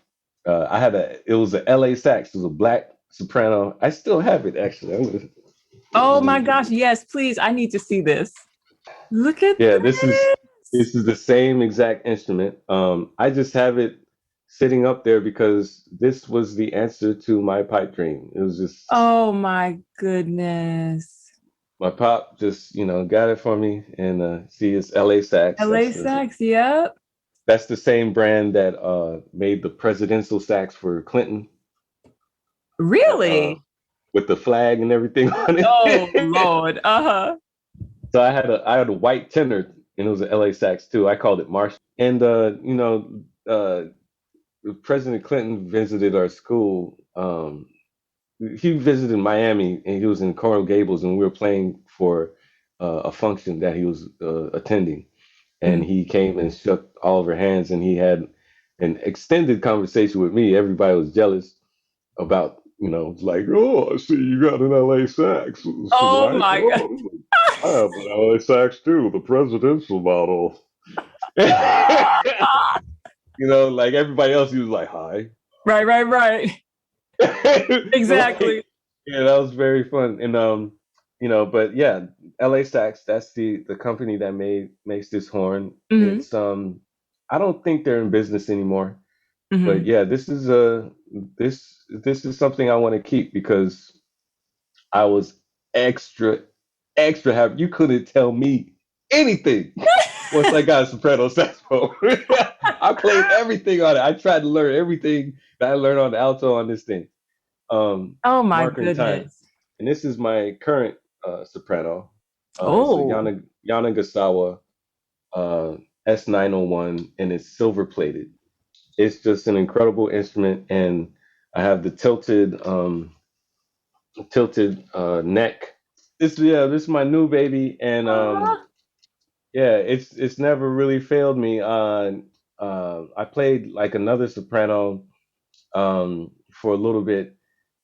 it was a LA sax. It was a black soprano. I still have it actually. Oh my gosh, yes, please. I need to see this. Look at Yeah, this. this is the same exact instrument. I just have it sitting up there because this was the answer to my pipe dream. It was just Oh my goodness. my pop just, got it for me, and see, it's LA Sax. LA sax, yep. That's the same brand that made the presidential sax for Clinton, Really? with the flag and everything on Oh it. Lord. Uh-huh. So I had a white tenor, and it was an LA sax too. I called it Marshall. And President Clinton visited our school. He visited Miami, and he was in Coral Gables, and we were playing for a function that he was attending. And Mhm. he came and shook all of our hands, and he had an extended conversation with me. Everybody was jealous about, like, oh, I see you got an LA sax, Oh right? my God. Oh, I have an LA sax too, the presidential model. Like everybody else, he was like, hi. Right, right, right. Like, Exactly. yeah, that was very fun. And but yeah, LA Sax, that's the company that makes this horn. Hmm. It's I don't think they're in business anymore. But Hmm. yeah, this is something I want to keep because I was extra extra happy. You couldn't tell me anything once I got a soprano saxophone. I played everything on it. I tried to learn everything that I learned on the alto on this thing. Oh my Marker and time. goodness. And this is my current soprano. It's a Oh. Yanagasawa S901, and it's silver plated. It's just an incredible instrument, and I have the tilted neck. This is my new baby, and Ah. yeah, it's never really failed me. I played like another soprano for a little bit,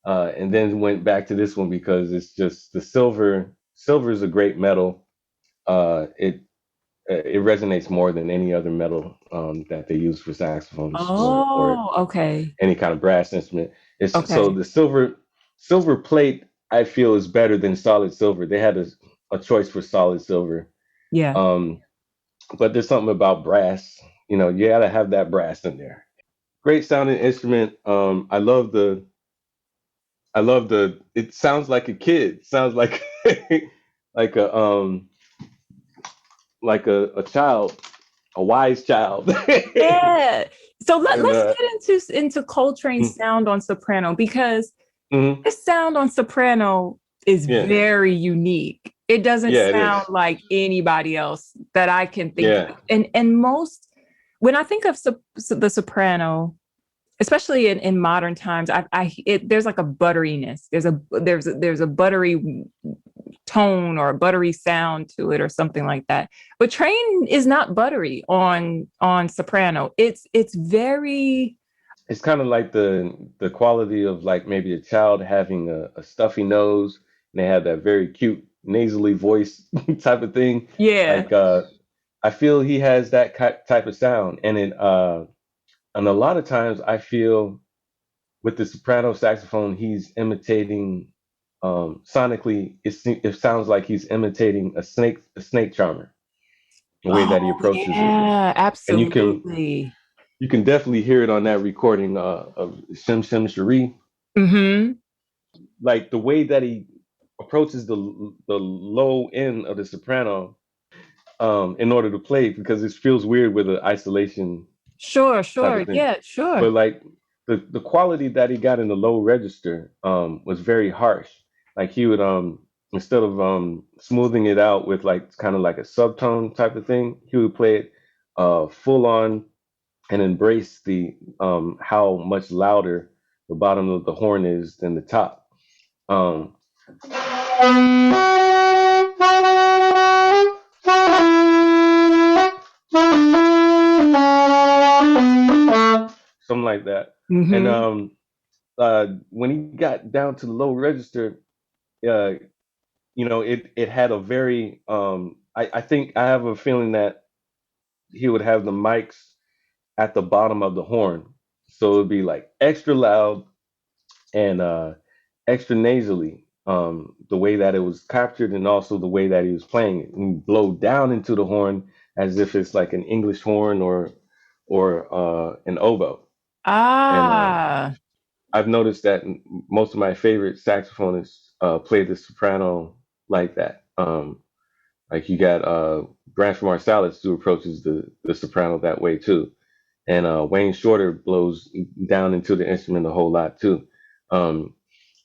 and then went back to this one because it's just the silver. Silver is a great metal. It resonates more than any other metal that they use for saxophones or Oh, okay. any kind of brass instrument. It's so Okay. the silver plate I feel is better than solid silver. They had a choice for solid silver, Yeah. um, but there's something about brass. You gotta have that brass in there. Great sounding instrument. I love the. It sounds like a kid. Sounds like like a a child, a wise child. Yeah. So And let's get into Coltrane's sound on soprano because mhm. his sound on soprano is Yeah, very unique. It doesn't yeah, it sound is. like anybody else that I can think Yeah, of. And most when I think of the soprano, especially in modern times, there's like a butteriness. There's a buttery tone or a buttery sound to it or something like that. But Train is not buttery on soprano. It's very it's kind of like the quality of like maybe a child having a stuffy nose, and they have that very cute nasally voice type of thing. yeah. Like I feel he has that type of sound, and a lot of times I feel with the soprano saxophone, he's imitating sonically. It sounds like he's imitating a snake charmer, the way that he Oh approaches it, yeah, and absolutely. you can definitely hear it on that recording of Shim Shim Cherie. Mm-hmm. Like the way that he approaches the low end of the soprano in order to play because it feels weird with an isolation Sure, type sure. of thing. Yeah, sure. But like the quality that he got in the low register was very harsh. Like he would instead of smoothing it out with like kind of like a subtone type of thing, he would play it full on and embrace the how much louder the bottom of the horn is than the top. Um, something like that. And Mm-hmm. when he got down to the low register, uh, it had a very I think I have a feeling that he would have the mics at the bottom of the horn. So it'd be like extra loud and extra nasally, the way that it was captured and also the way that he was playing it, and blow down into the horn as if it's like an English horn or an oboe. And Ah, I've noticed that most of my favorite saxophonists play the soprano like that. Like you got Branch Marsalis who approaches the soprano that way too, and Wayne Shorter blows down into the instrument a whole lot too. Um,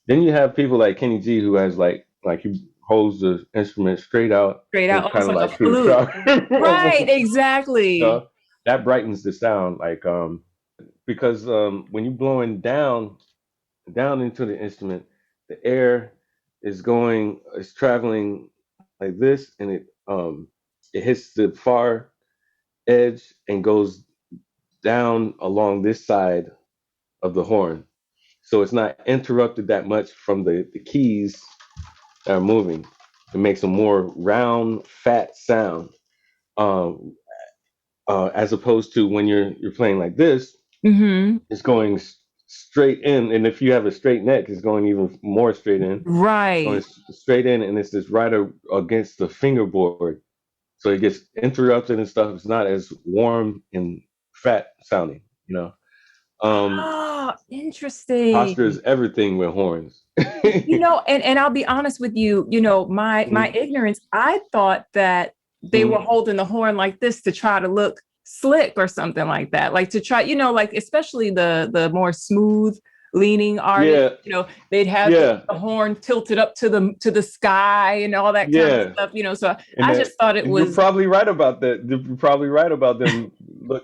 then you have people like Kenny G who has like he holds the instrument straight out straight out, and kind almost of like a like through the flute. crowd. Right, You exactly. know, that brightens the sound because when you're blowing down into the instrument, the air is traveling like this, and it hits the far edge and goes down along this side of the horn. So it's not interrupted that much from the keys that are moving. It makes a more round, fat sound. Um, as opposed to when you're playing like this, Mm-hmm. it's going straight in, and if you have a straight neck, it's going even more straight in. Going Right. straight in, and it's just right against the fingerboard, so it gets interrupted and stuff. It's not as warm and fat sounding, you know. Oh, Posture is interesting. everything with horns. And I'll be honest with you, my Mhm, ignorance, I thought that they were mhm. holding the horn like this to try to look slick or something like that. Like to try, like especially the more smooth leaning artists, Yeah, they'd have yeah, the horn tilted up to the sky and all that kind of yeah. stuff. So And I just thought it and you're was probably right about that. You're probably right about them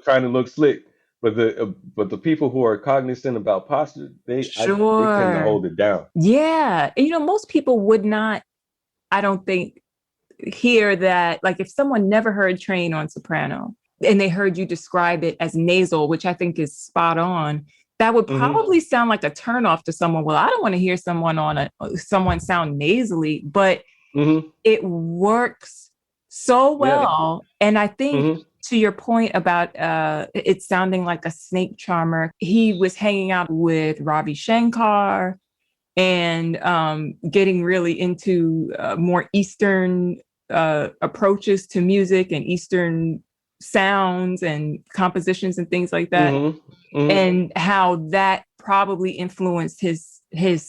trying to look slick. But the people who are cognizant about posture, they tend to sure. hold it down. Yeah. And most people would not, I don't think, hear that, like if someone never heard Train on soprano and they heard you describe it as nasal, which I think is spot on, that would Hmm. probably sound like a turnoff to someone. Well, I don't want to hear someone sound nasally, but Hmm. it works so Yeah. well. And I think Hmm. to your point about it sounding like a snake charmer, he was hanging out with Ravi Shankar and getting really into more Eastern approaches to music and Eastern sounds and compositions and things like that, Hmm. Hmm. and how that probably influenced his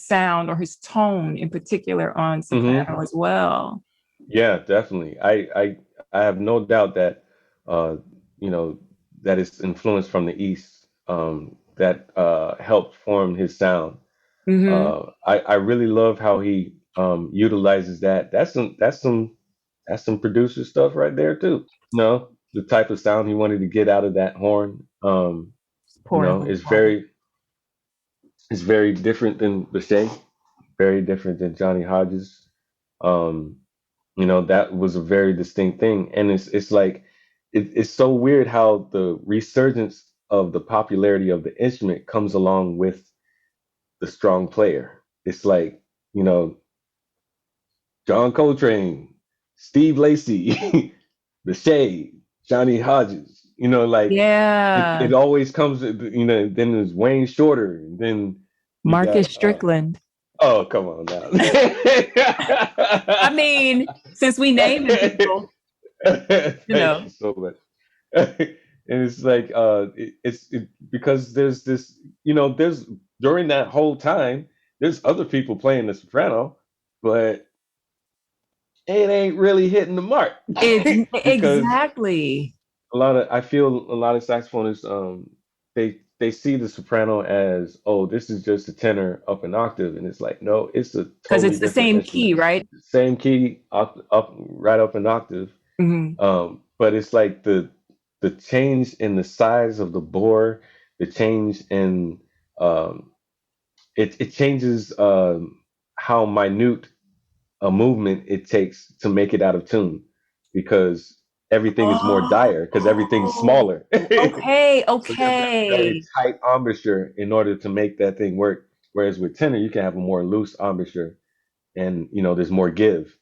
sound or his tone in particular on Hmm. soprano as well. Yeah, definitely. I have no doubt that uh, you know that it's influenced from the East, that helped form his sound. Mm-hmm. I really love how he utilizes that. That's some producer stuff right there too. The type of sound he wanted to get out of that horn. Pouring Is water. very different than Bechet, very different than Johnny Hodges. Um, that was a very distinct thing, and it's like it's so weird how the resurgence of the popularity of the instrument comes along with the strong player. It's like, you know, John Coltrane, Steve Lacy, the Shade, Johnny Hodges. Like it Yeah. always comes. Then there's Wayne Shorter, and then you Marcus got. Strickland. Oh, come on now. I mean, since we naming people, Thank you so much. And it's like because there's this, there's during that whole time, there's other people playing the soprano, but it ain't really hitting the mark it's because exactly. I feel a lot of saxophonists, they see the soprano as, oh, this is just a tenor up an octave, and it's like, no, it's a Because totally it's the different same instrument. key, right? Same key, up right up an octave. Hmm. But it's like the change in the size of the bore, the change in um, it changes how minute a movement it takes to make it out of tune, because everything is more dire because everything's Oh, smaller. okay, So you have to have a very okay. tight embouchure in order to make that thing work. Whereas with tenor, you can have a more loose embouchure, and there's more give.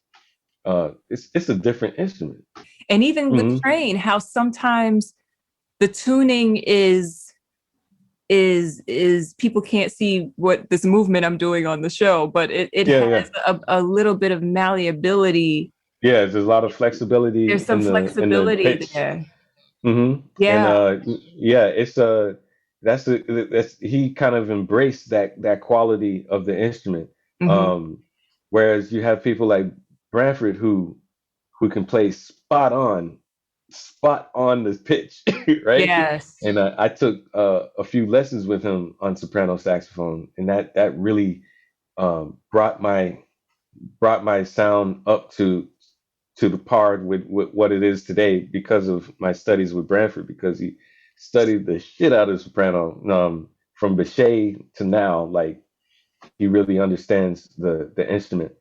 It's a different instrument. And even with Hmm. Train, how sometimes the tuning is is people can't see what this movement I'm doing on the show, but it Yeah, has yeah. a little bit of malleability. Yeah, there's a lot of flexibility There's some in the flexibility pitch. there. And Yeah. yeah, it's that's he kind of embraced that quality of the instrument. Hmm. Um, Whereas you have people like Branford who can play spot on the pitch, right? Yes. And I took a few lessons with him on soprano saxophone, and that really brought my sound up to the par with what it is today because of my studies with Branford, because he studied the shit out of soprano from Bechet to now. Like, he really understands the instrument.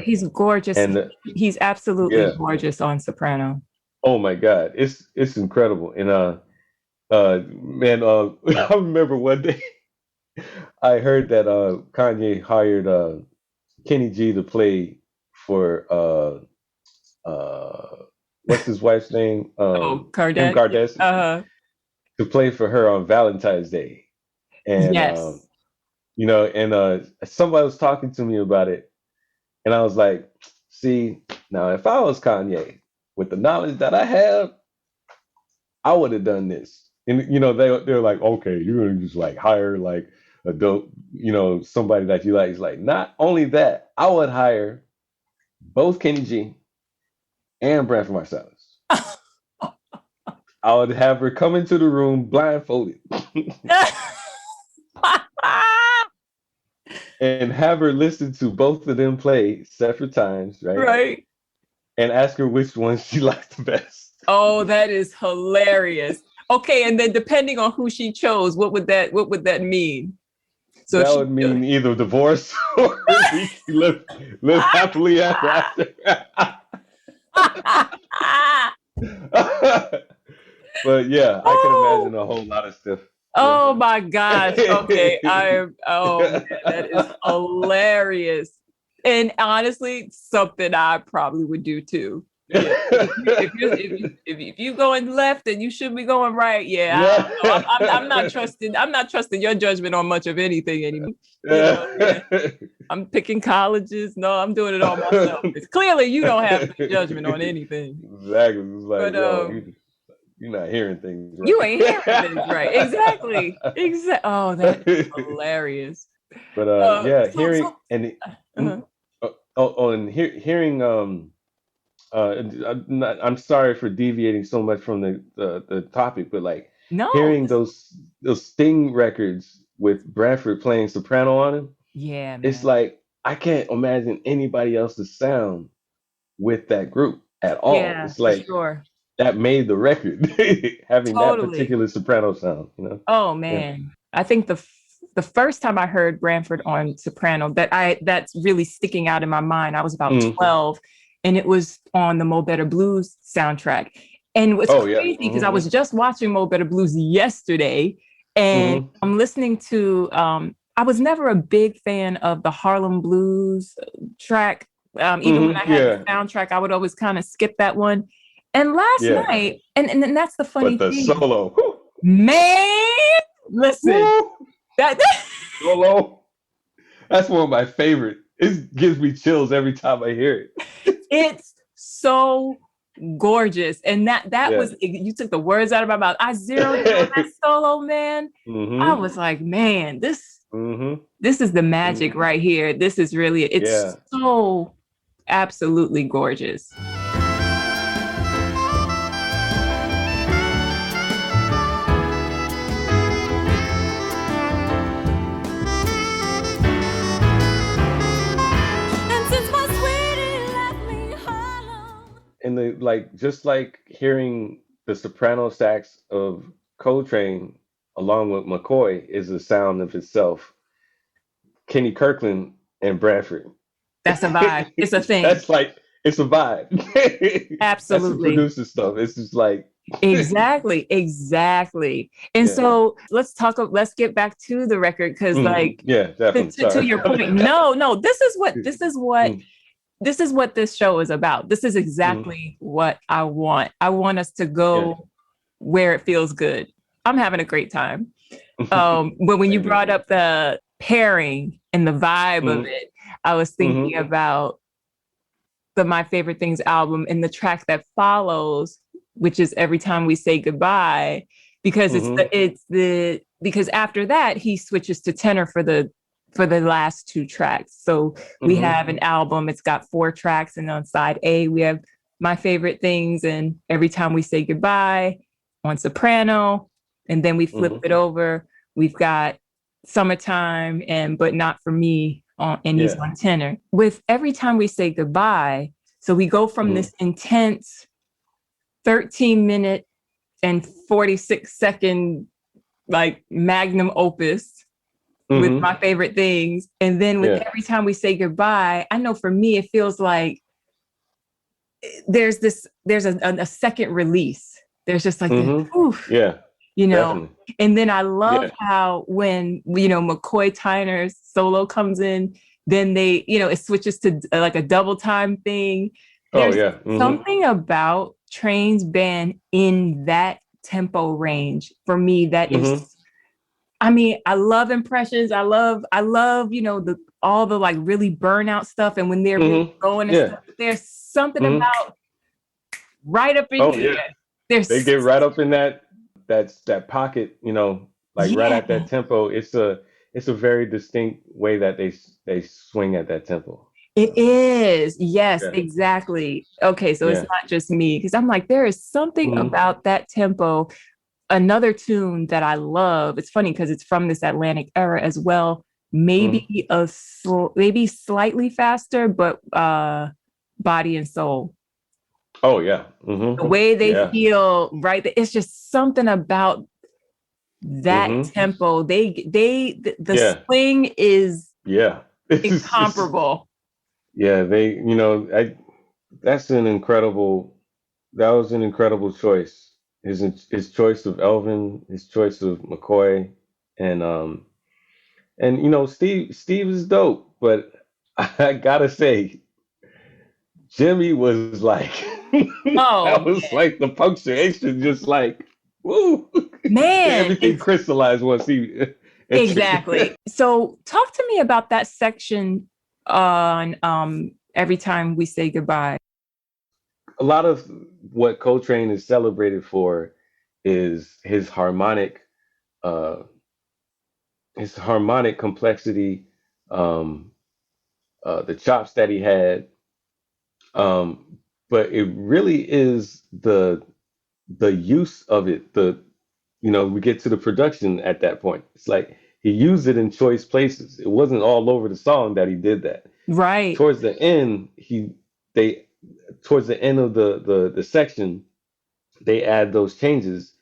He's gorgeous. And He's absolutely Yeah, gorgeous on soprano. oh my God, it's incredible. And man, I remember one day I heard that Kanye hired Kenny G to play for uh what's his wife's name? Oh, Kim Kardashian. Kardashian, to play for her on Valentine's Day. And Yes. somebody was talking to me about it, and I was like, see, now if I was Kanye, with the knowledge that I have, I would have done this. And they're like, okay, you're gonna just like hire like a dope, somebody that you like. It's like, not only that, I would hire both Kenny G and Branford Marsalis. I would have her come into the room blindfolded and have her listen to both of them play separate times, right? Right. And ask her which one she likes the best. Oh, that is hilarious. Okay, and then depending on who she chose, what would that mean? So that would mean either divorce or live happily ever after. But yeah, I can imagine a whole lot of stuff. Oh my gosh. Okay. Oh man, that is hilarious. And honestly, something I probably would do too. Yeah. If you going left, then you should be going right. Yeah, I'm not trusting. I'm not trusting your judgment on much of anything anymore. Yeah. I'm picking colleges. No, I'm doing it all myself. It's clearly you don't have any judgment on anything. Exactly. It's like, you're not hearing things right. You ain't hearing things right. Exactly. Oh, that is hilarious. But hearing hearing I'm sorry for deviating so much from the topic, but like hearing those Sting records with Branford playing soprano on them, yeah, man. It's like I can't imagine anybody else's sound with that group at all. Yeah, it's like that made the record, having that particular soprano sound. Oh man, yeah. I think the first time I heard Branford on soprano that's really sticking out in my mind, I was about 12. And it was on the Mo Better Blues soundtrack. And it was crazy because I was just watching Mo Better Blues yesterday. And I'm listening to, I was never a big fan of the Harlem Blues track. Even when I had the soundtrack, I would always kind of skip that one. And last night, and that's the funny thing. But the solo. Man, listen. That solo, that's one of my favorite. It gives me chills every time I hear it. It's so gorgeous. And that was, you took the words out of my mouth. I zeroed in on that solo, man. I was like, man, this is the magic right here. This is really, it's so absolutely gorgeous. And just like hearing the soprano sax of Coltrane along with McCoy is a sound of itself. Kenny Kirkland and Branford. That's a vibe. It's a thing. It's a vibe. Absolutely. That's the producer stuff. It's just like exactly. And so let's get back to the record because definitely. To your point. No, this is what this show is about. This is exactly what I want. I want us to go where it feels good. I'm having a great time. But when you Same here. brought up the pairing and the vibe of Mm-hmm. it, I was thinking Mm-hmm. about the My Favorite Things album and the track that follows, which is Every Time We Say Goodbye, because Mm-hmm. because after that he switches to tenor for the last two tracks. So we Mm-hmm. have an album, it's got four tracks, and on side A we have My Favorite Things and Every Time We Say Goodbye on soprano, and then we flip Mm-hmm. it over. We've got Summertime and But Not For Me on, and he's Yeah. on tenor. With Every Time We Say Goodbye, so we go from Mm-hmm. this intense 13-minute and 46-second like magnum opus with Mm-hmm. My Favorite Things, and then with Yeah. Every Time We Say Goodbye, I know for me it feels like there's a second release. There's just like this, Mm-hmm. oof, Yeah. you know. Definitely. And then I love Yeah. how when McCoy Tyner's solo comes in, then it switches to like a double time thing. Oh There's yeah. Mm-hmm. something about Train's band in that tempo range for me that Mm-hmm. is, I mean, I love impressions. I love, the all the like really burnout stuff and when they're really Mm-hmm. going and Yeah. stuff. But there's something Mm-hmm. about right up in Oh here. yeah. They There's get right up in that pocket, like right yeah. at that tempo. It's a very distinct way that they swing at that tempo. It is. Yes, Yeah. exactly. Okay, so it's Yeah. not just me because I'm like, there is something Mm-hmm. about that tempo. Another tune that I love. It's funny because it's from this Atlantic era as well. Mm-hmm. Maybe maybe slightly faster, but Body and Soul. Oh yeah. Mm-hmm. The way they Yeah. feel, right? It's just something about that Mm-hmm. tempo. The Yeah. swing is Yeah. It's incomparable. yeah, that's an incredible that was an incredible choice. His choice of Elvin, his choice of McCoy, and Steve is dope, but I gotta say, Jimmy was like that Oh was like the punctuation, just like woo, man, everything crystallized once he entered. exactly. So talk to me about that section on Every Time We Say Goodbye. A lot of what Coltrane is celebrated for is uh, his harmonic complexity, um, the chops that he had, but it really is the use of it. We get to the production at that point. It's like he used it in choice places. It wasn't all over the song that he did that. Right. Towards the end, they towards the end of the section, they add those changes,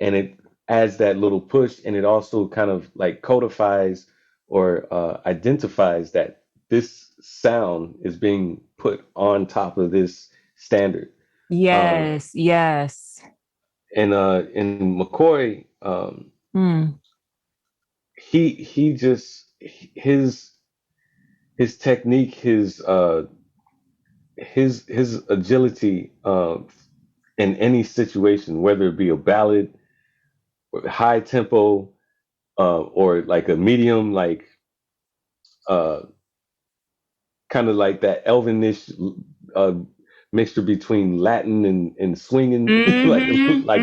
and it adds that little push, and it also kind of like codifies or identifies that this sound is being put on top of this standard. Um, Yes, yes. and McCoy, Mm. he just his technique, his agility in any situation, whether it be a ballad, or high tempo, or like a medium, like uh, kind of like that Elvinish uh, mixture between Latin and swinging, like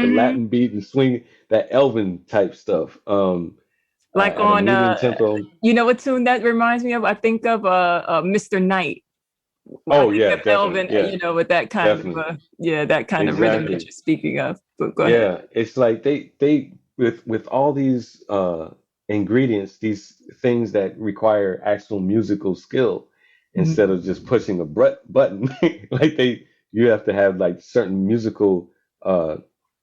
a Hmm. Latin beat and swinging, that Elvin type stuff, Like at a on medium tempo. you know what tune that reminds me of? I think of Mr. Knight. I Oh think yeah, of definitely, Elvin, yeah, with that kind of definitely, that kind of rhythm that exactly. you're speaking of. But go ahead. Yeah, it's like they with all these ingredients, these things that require actual musical skill, instead Mhm. of just pushing a button. Like you have to have like certain musical uh,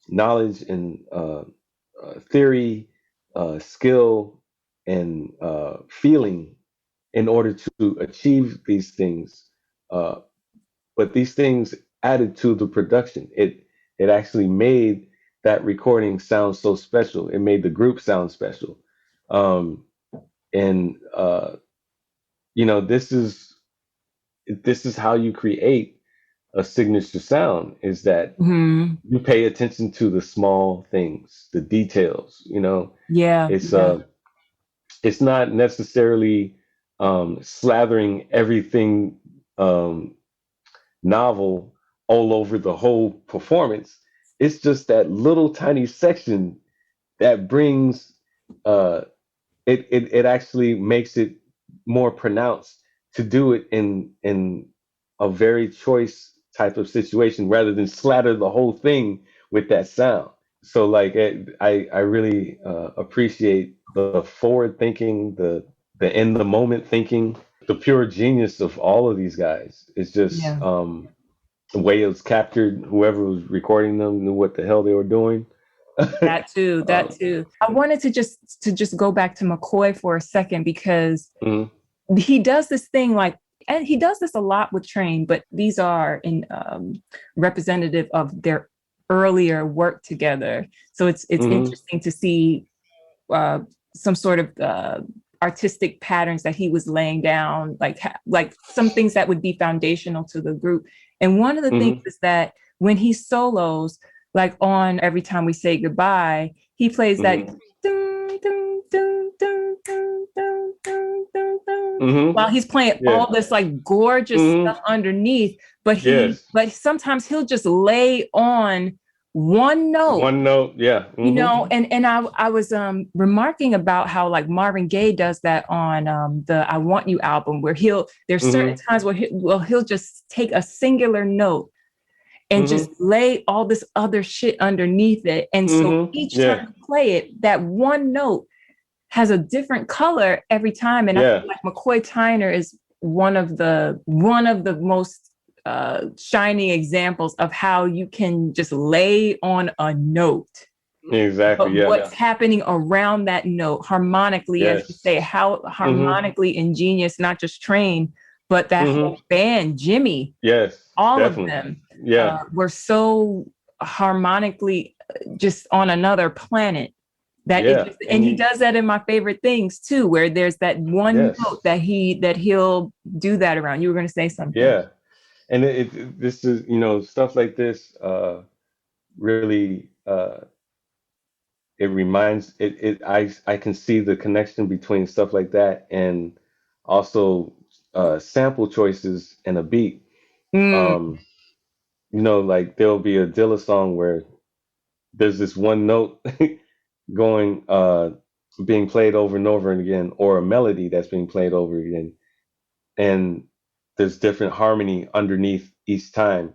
knowledge and theory, skill, and feeling in order to achieve these things. Uh, but these things added to the production. It actually made that recording sound so special. It made the group sound special. Um, and you know, this is how you create. a signature sound is that Hmm. you pay attention to the small things, the details. You know, Yeah, it's yeah, uh, it's not necessarily slathering everything um, novel all over the whole performance. It's just that little tiny section that brings uh, it actually makes it more pronounced to do it in a very choice type of situation rather than slatter the whole thing with that sound. So like I really appreciate the forward thinking, the in the moment thinking, the pure genius of all of these guys. It's just yeah. the way it was captured. Whoever was recording them knew what the hell they were doing. That too, that um, too. I wanted to just go back to McCoy for a second because mhm, he does this thing like, and he does this a lot with Train, but these are in representative of their earlier work together. So it's mhm, interesting to see uh, some sort of artistic patterns that he was laying down, like some things that would be foundational to the group. And one of the things mhm, is that when he solos, like on Every Time We Say Goodbye, he plays that mhm, dun, dun, dun, dun, dun, dun, dun, dun, dun, mhm. while he's playing Yeah. all this like gorgeous Mhm. stuff underneath. But Yes. sometimes he'll just lay on one note, One note. Yeah. Mhm. and I was remarking about how like Marvin Gaye does that on the I Want You album, where there's certain Mhm. times where he'll just take a singular note and just Mhm. lay all this other shit underneath it, and so Mhm. each Yeah. time you play it, that one note has a different color every time. And I feel Yeah. like McCoy Tyner is one of the most shining examples of how you can just lay on a note, Exactly. but Yeah. what's happening around that note harmonically, as you Yes. say, how Mhm. harmonically ingenious, not just Train, but that Mhm. whole band, Jimmy, Yes. all of Definitely. them Yeah. were so harmonically just on another planet that it Yeah. just, and And he you. does that in my favorite things too, where there's that one Yes. note that he'll do that around. You were going to say something. Yeah. And this is stuff like this really it reminds it I can see the connection between stuff like that and also sample choices and a beat. Mm, Um, like there'll be a Dilla song where there's this one note going being played over and over again, or a melody that's being played over again, and there's different harmony underneath each time.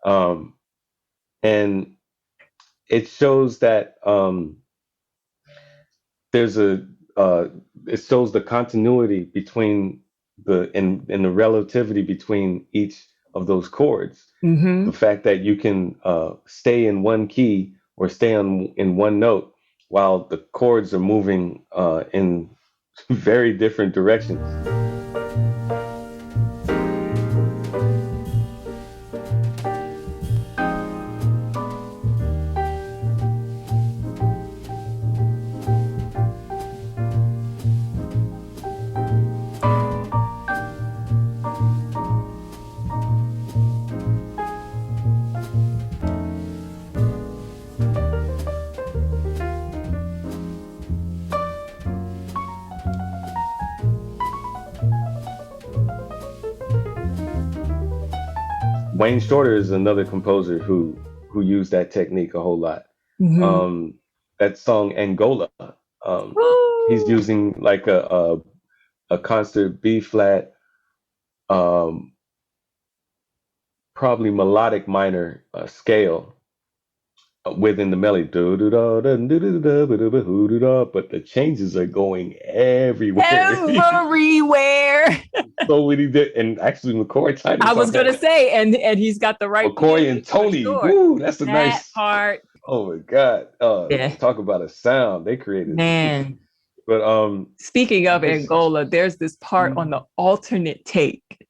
Um, and it shows that there's a it shows the continuity between the relativity between each of those chords. The hmm. fact that you can stay in one key or stay in one note while the chords are moving in very different directions. Wayne Shorter is another composer who used that technique a whole lot. Hmm. Um, that song Angola, he's Ooh. using like a concert B flat, um, probably melodic minor scale within the melody, but the changes are going everywhere. Everywhere. So many did, and actually McCoy I Tyner's was on gonna that. say, and he's got the right McCoy and pianist for Tony, sure. woo, that's a That nice. part, Oh my God, yeah, talk about a sound they created. man. But Speaking of this, Angola, there's this part on the alternate take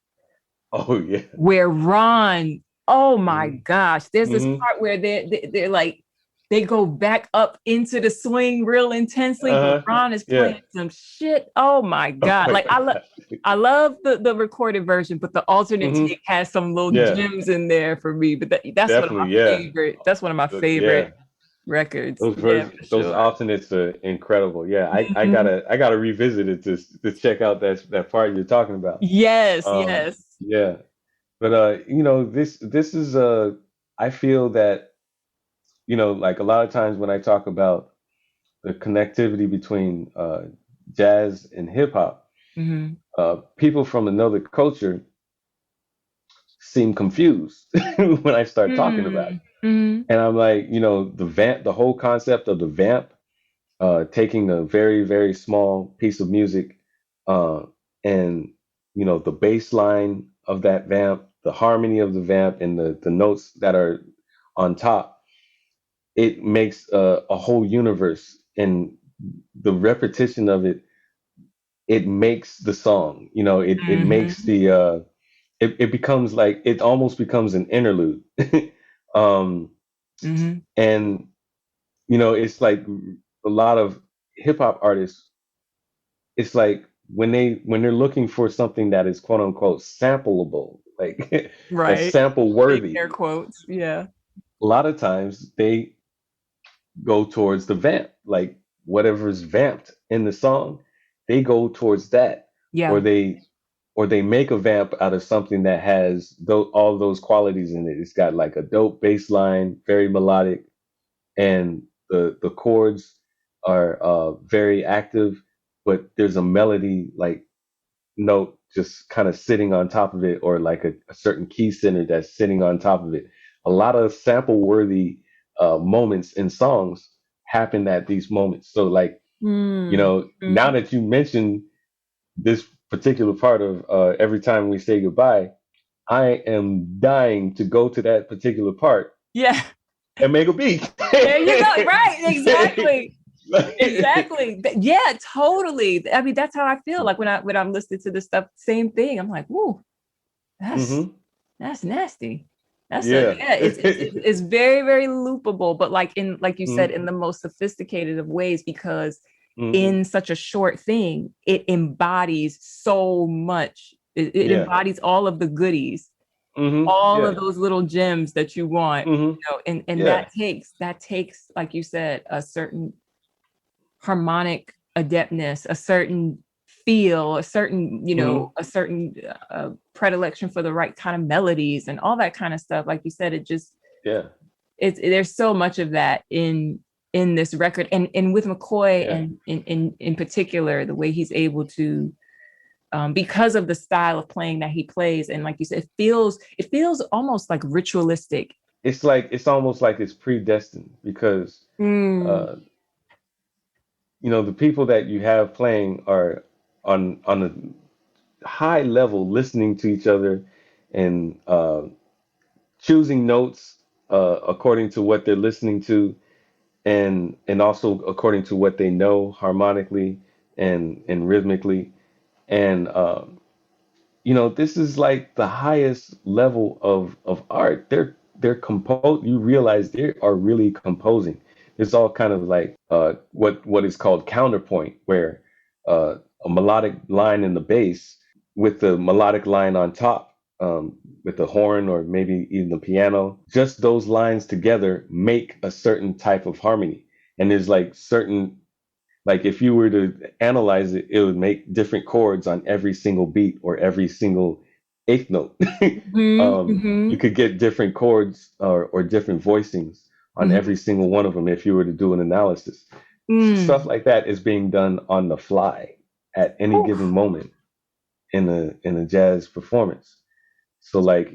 oh yeah, where Ron, oh my hmm gosh, there's this hmm part where they're like, they go back up into the swing real intensely, but Ron is Yeah. playing some shit. Oh my Oh God. my Like God. I love the recorded version, but the alternate Hmm. take has some little Yeah, gems in there for me. But that's one of my definitely. Yeah. favorite. That's one of my Yeah. favorite records. Those Yeah, for those sure. alternates are incredible. Yeah, Mhm. I gotta revisit it to check out that part you're talking about. Yes, yes. Yeah, but this is I feel that like a lot of times when I talk about the connectivity between jazz and hip hop, Hmm. people from another culture seem confused when I start talking about it. Mm-hmm. And I'm like, the whole concept of the vamp, taking a very, very small piece of music, and the bass line of that vamp, the harmony of the vamp, and the notes that are on top, it makes a whole universe. And the repetition of it, it makes the song. It makes Mm-hmm. it becomes like it almost becomes an interlude. um, Mm-hmm. and it's like a lot of hip hop artists, it's like when they're looking for something that is quote unquote sampleable, like that's Right. sample Big air worthy, quotes. Yeah. a lot of times they go towards the vamp, like whatever's vamped in the song, they go towards that, or Yeah. they make a vamp out of something that has all those qualities in it. It's got like a dope bass line, very melodic, and the chords are very active, but there's a melody like note just kind of sitting on top of it, or like a certain key center that's sitting on top of it. A lot of sample worthy moments in songs happen at these moments. So like, now Mm-hmm. that you mentioned this particular part of every time we say goodbye, I am dying to go to that particular part Yeah. and make a beat. There you go. Right. Exactly. Exactly. Yeah, totally. I mean, that's how I feel. Like when I'm listening to this stuff, same thing. I'm like, whoa, that's Hmm. that's nasty. That's a Yeah. yeah, it's very, very loopable, but like you said, Hmm. in the most sophisticated of ways, because Hmm. in such a short thing, it embodies so much. It Yeah. embodies all of the goodies, Hmm. all of Yeah. those little gems that you want, Hmm. and Yeah. that takes, like you said, a certain harmonic adeptness, a certain feel, a certain, Hmm. a certain predilection for the right kind of melodies and all that kind of stuff. Like you said, Yeah. there's so much of that in this record, and with McCoy, Yeah. and in particular, the way he's able to, because of the style of playing that he plays, and like you said, it feels almost like ritualistic. It's almost like it's predestined because Mm, uh, the people that you have playing are on a high level listening to each other and choosing notes according to what they're listening to, and also according to what they know harmonically and rhythmically, and this is like the highest level of art. They're compose. You realize they are really composing. It's all kind of like what is called counterpoint, where uh, a melodic line in the bass with the melodic line on top, with the horn or maybe even the piano. Just those lines together make a certain type of harmony. And there's like certain, like if you were to analyze it, it would make different chords on every single beat or every single eighth note. hmm You hmm could get different chords or different voicings on hmm every single one of them if you were to do an analysis. Stuff mm. like that is being done on the fly at any given Oof. moment in a jazz performance. So like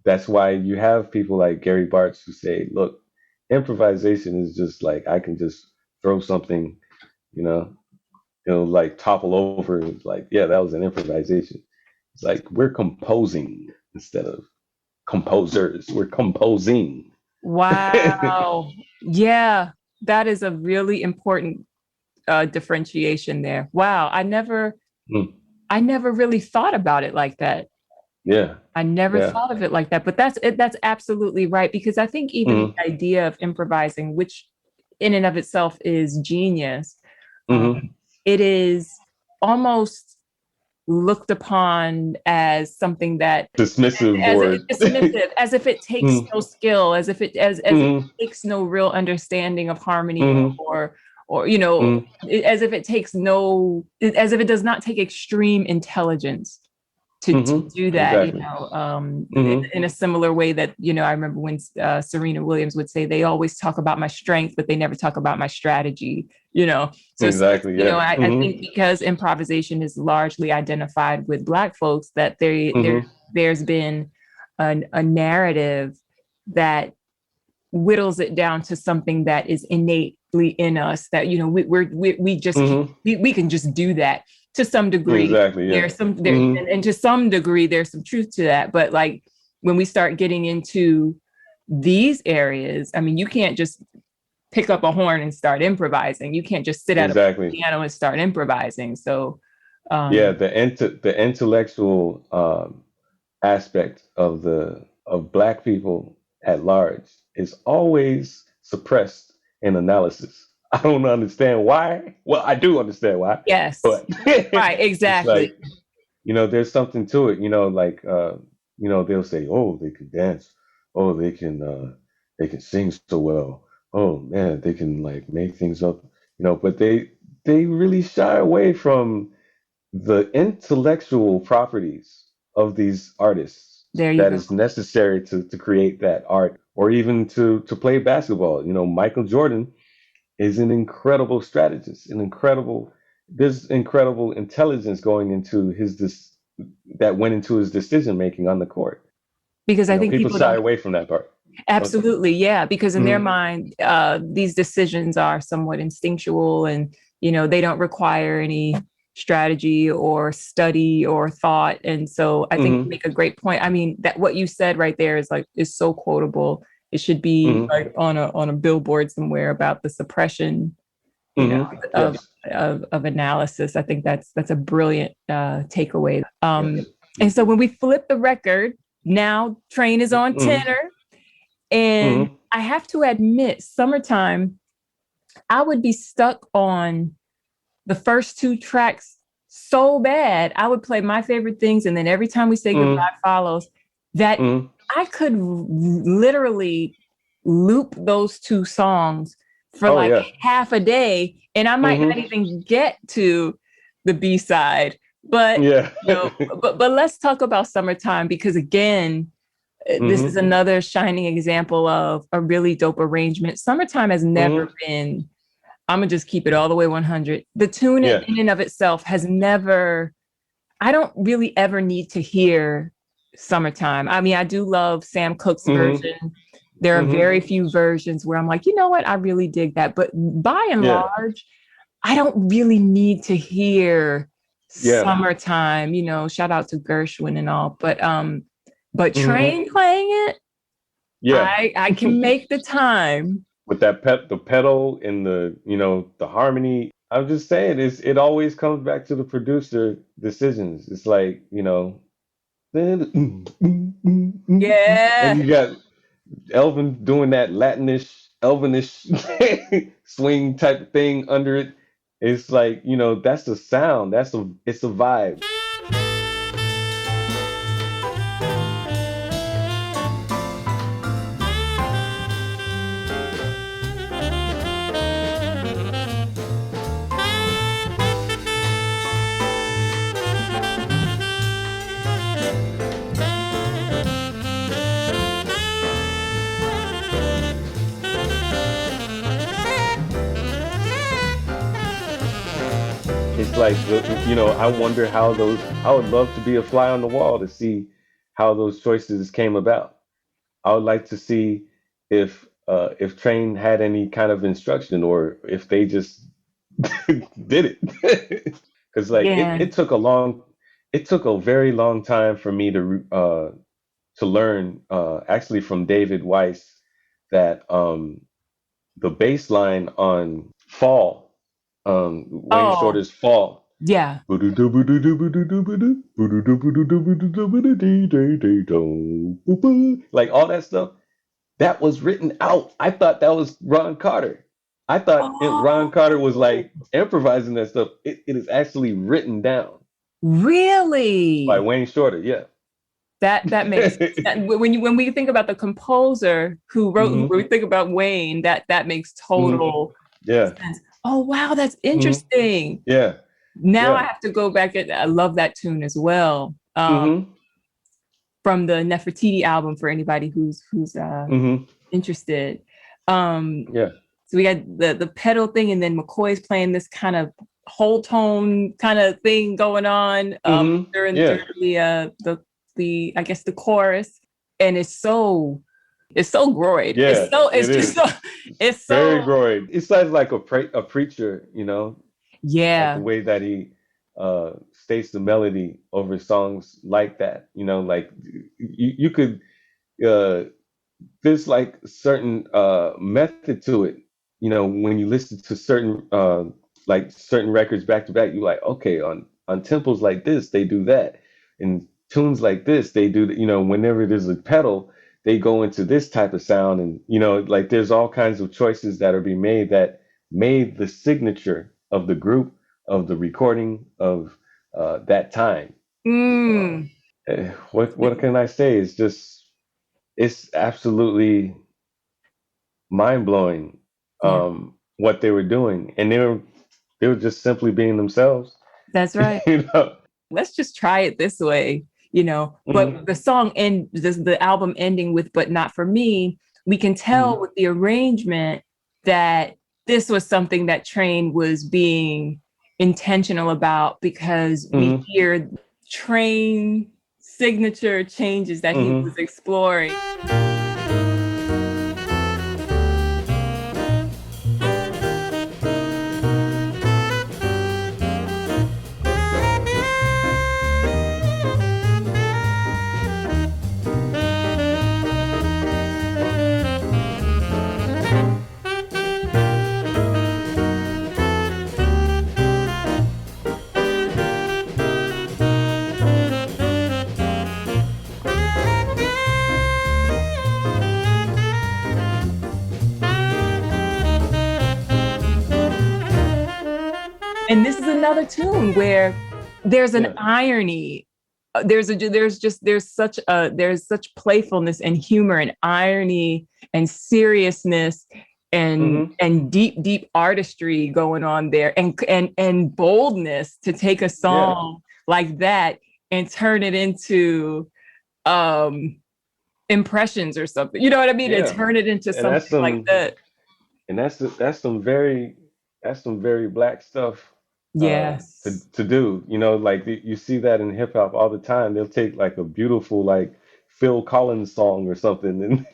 that's why you have people like Gary Bartz who say, look, improvisation is just like I can just throw something, you know, it'll like topple over. It's like, yeah, that was an improvisation. It's like we're composing instead of composers. We're composing. Wow. Yeah, that is a really important differentiation there. Wow, I never really thought about it like that. Yeah. I never Yeah. thought of it like that, but that's absolutely right, because I think even Mm-hmm. the idea of improvising, which in and of itself is genius, Mm-hmm. it is almost looked upon as something that Dismissive as or dismissive, as if it takes mm-hmm. no skill, as if it Mm-hmm. takes no real understanding of harmony, Mm-hmm. or you know, Mm-hmm. as if it takes no, as if it does not take extreme intelligence to Mm-hmm. do that, you Exactly. know, Mm-hmm. in a similar way that, you know, I remember when Serena Williams would say, they always talk about my strength, but they never talk about my strategy, you know. So, Exactly. you know, Yeah. I Mm-hmm. think because improvisation is largely identified with Black folks, that Mm-hmm. there's been a narrative that whittles it down to something that is innately in us, that, you know, we just Mm-hmm. we can just do that to some degree. Exactly. Yeah. There's some there, Mm-hmm. and to some degree there's some truth to that, but like when we start getting into these areas, I mean, you can't just pick up a horn and start improvising. You can't just sit at a Exactly. piano and start improvising. So Yeah. um The intellectual aspect of the of Black people at large is always suppressed in analysis. I don't understand why. Well, I do understand why, yes, but right, it's exactly. like, there's something to it. Like they'll say, "Oh, they can dance. Oh, they can sing so well. Oh man, they can like make things up." But they really shy away from the intellectual properties of these artists There you that go. is necessary to create that art, or even to play basketball. Michael Jordan is an incredible strategist, there's incredible intelligence going into that went into his decision making on the court. Because I think People people shy don't. away from that part. Okay. Absolutely, yeah, because in their Mm-hmm. mind, these decisions are somewhat instinctual, and you know, they don't require any strategy or study or thought. And so I think you Mm-hmm. make a great point. I mean, that what you said right there is so quotable. It should be Mm-hmm. like on a billboard somewhere about the suppression, you know, Mm-hmm. of Yes. of analysis. I think that's a brilliant takeaway. Yes. And so when we flip the record, now Train is on Mm-hmm. tenor. And Mm-hmm. I have to admit, summertime, I would be stuck on the first two tracks so bad. I would play My Favorite Things, and then Every Time We Say Goodbye Mm-hmm. Follows, that Mm-hmm. I could literally loop those two songs for Oh like yeah. half a day, and I might not Mm-hmm. even get to the B side. But Yeah. you know, but let's talk about Summertime, because again, this is Mm-hmm. another shining example of a really dope arrangement. Summertime has never Mm-hmm. been, I'm gonna just keep it all the way 100. The tune Yeah. in and of itself has never, I don't really ever need to hear Summertime. I mean, I do love Sam Cooke's Mm-hmm. version. There are Mm-hmm. very few versions where I'm like, you know what, I really dig that. But by and Yeah. large, I don't really need to hear Yeah. Summertime, you know, shout out to Gershwin and all. But Mm-hmm. Train playing it, Yeah. I can make the time. With that the pedal and the harmony. I'm just saying, it always comes back to the producer decisions. It's like, and Yeah. you got Elvin doing that Elvinish swing type of thing under it. It's like, that's the sound. It's a vibe. It's like I wonder I would love to be a fly on the wall to see how those choices came about. I would like to see if Train had any kind of instruction, or if they just did it. Because like Yeah. it took a very long time for me to learn, actually, from David Weiss, that the bass line on Fall, Wayne Oh, Shorter's Fall. Yeah. Like all that stuff, that was written out. I thought that was Ron Carter. I thought Ron Carter was Oh, like improvising that stuff. It is actually written down by really? Wayne Shorter. Yeah. That makes when we think about the composer who wrote, Hmm. when we think about Wayne, that makes Hmm. total Yeah. sense. Oh wow, that's Hmm. interesting. Yeah. Now I Yeah. have to go back and I love that tune as well. Hmm. From the Nefertiti album for anybody who's Hmm. interested. Um, Yeah. so we got the pedal thing, and then McCoy's playing this kind of whole tone kind of thing going on Hmm. during Yeah. the I guess the chorus, and it's so groid. Yeah. It's It just is. so It's it's very so groid. It sounds like a preacher, like the yeah. way that he states the melody over songs like that. Like you could uh, there's like certain method to it. When you listen to certain like certain records back to back, you're like, okay, on tempos like this, they do that. And tunes like this, they do that. Whenever there's a pedal, they go into this type of sound, and like there's all kinds of choices that are being made that made the signature of the group, of the recording of that time. Uh, Mm, what can I say? It's absolutely mind blowing, yeah, what they were doing, and they were just simply being themselves. that's right. you know. Let's just try it this way, you know. But Hmm. the song end, the album ending with "But Not for Me," we can tell Hmm. with the arrangement that this was something that Train was being intentional about, because we Hmm. hear Train signature changes that he Hmm. was exploring. And this is another tune where there's an Yeah. irony. There's such playfulness and humor and irony and seriousness Hmm. and deep artistry going on there, and boldness to take a Yeah. song like that and turn it into um impressions or something. You know what I mean? And Yeah. turn it into And that's something like some that. and that's some very black stuff to Yes. to do. Like you see that in hip hop all the time. They'll take like a beautiful like Phil Collins song or something and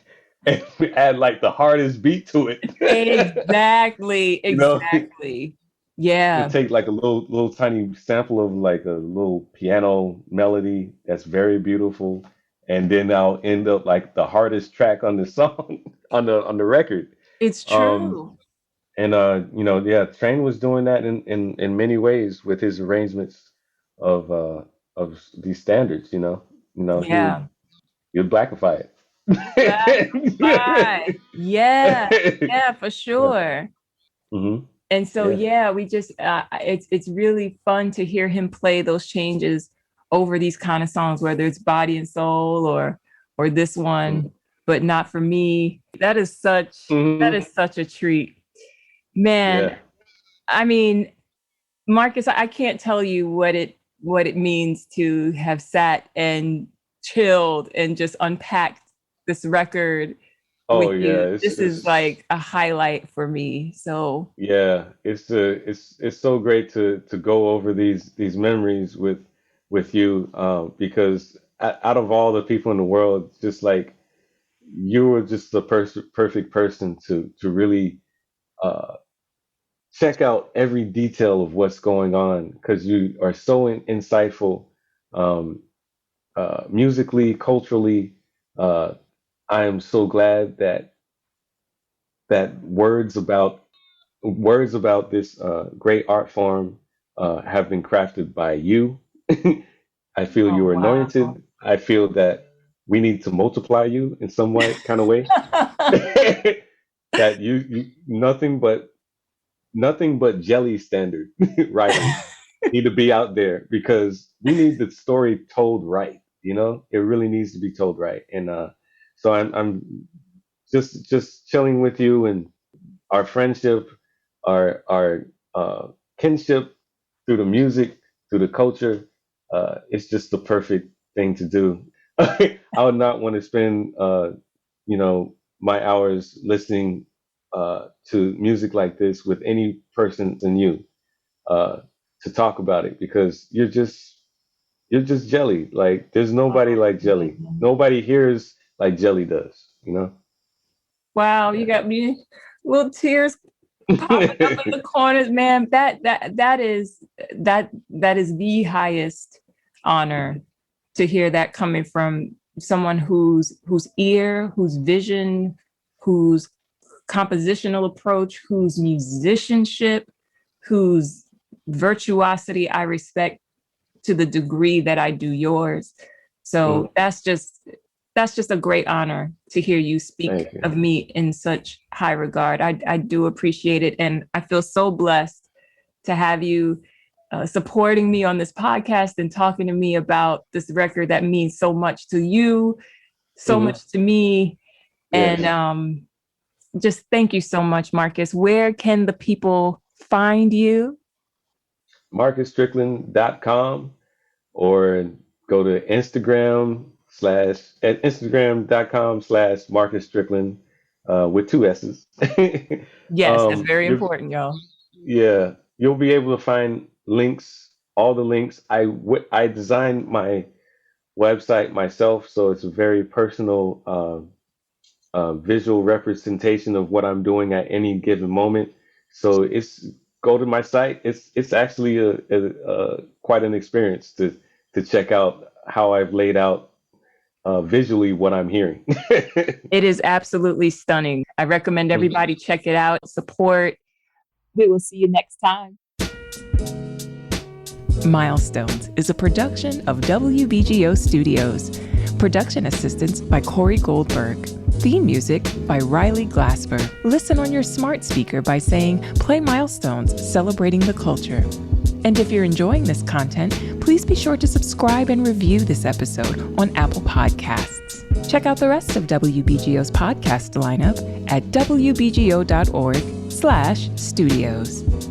add like the hardest beat to it. Exactly. you know, Exactly. they Yeah. take like a little tiny sample of like a little piano melody that's very beautiful, and then I'll end up like the hardest track on the song on the record. It's Um, true. and yeah, Train was doing that in many ways with his arrangements of these standards. He would Yeah. he would blackify That's it. right. Yeah. Yeah, for Yeah. sure. Hmm. And so Yeah. yeah, we just it's really fun to hear him play those changes over these kind of songs, whether it's Body and Soul or this one, but not for me. That Hmm. is such a treat. Man, Yeah. I mean, Marcus, I can't tell you what it means to have sat and chilled and just unpacked this record Oh with yeah. you. It's This is it's like a highlight for me. So Yeah, it's so great to go over these memories with you, because out of all the people in the world, just like you were just the perfect person to really uh, check out every detail of what's going on, because you are so insightful, um, musically, culturally. Uh, I am so glad that words about this great art form have been crafted by you. I feel Oh, you're wow. anointed. I feel that we need to multiply you in some way, kind of way. That you nothing but jelly standard writers need to be out there because we need the story told right. You know, it really needs to be told right. And so I'm just chilling with you and our friendship, our kinship through the music, through the culture. It's just the perfect thing to do. I would not want to spend my hours listening to music like this with any person than you uh, to talk about it because you're just jelly. Like there's nobody like jelly. Nobody hears like jelly does. You know? Wow, you Yeah. got me little tears popping up in the corners, man. That is the highest honor to hear that coming from someone whose ear, whose vision, whose compositional approach, whose musicianship, whose virtuosity I respect to the degree that I do yours. So that's just a great honor to hear you speak Thank you. of me in such high regard. I do appreciate it. And I feel so blessed to have you supporting me on this podcast and talking to me about this record that means so much to you, so much to me. Yes. And just thank you so much, Marcus. Where can the people find you? MarcusStrickland.com or go to Instagram.com/Marcus Strickland with two S's. Yes, that's very you're, important, y'all. yeah, you'll be able to find links, all the links. I designed my website myself, so it's a very personal visual representation of what I'm doing at any given moment. So it's go to my site. It's actually a quite an experience to check out how I've laid out visually what I'm hearing. It is absolutely stunning. I recommend everybody check it out, support. We will see you next time. Milestones is a production of WBGO Studios. Production assistance by Corey Goldberg. Theme music by Riley Glasper. Listen on your smart speaker by saying, "Play Milestones, celebrating the culture." And if you're enjoying this content, please be sure to subscribe and review this episode on Apple Podcasts. Check out the rest of WBGO's podcast lineup at wbgo.org/studios.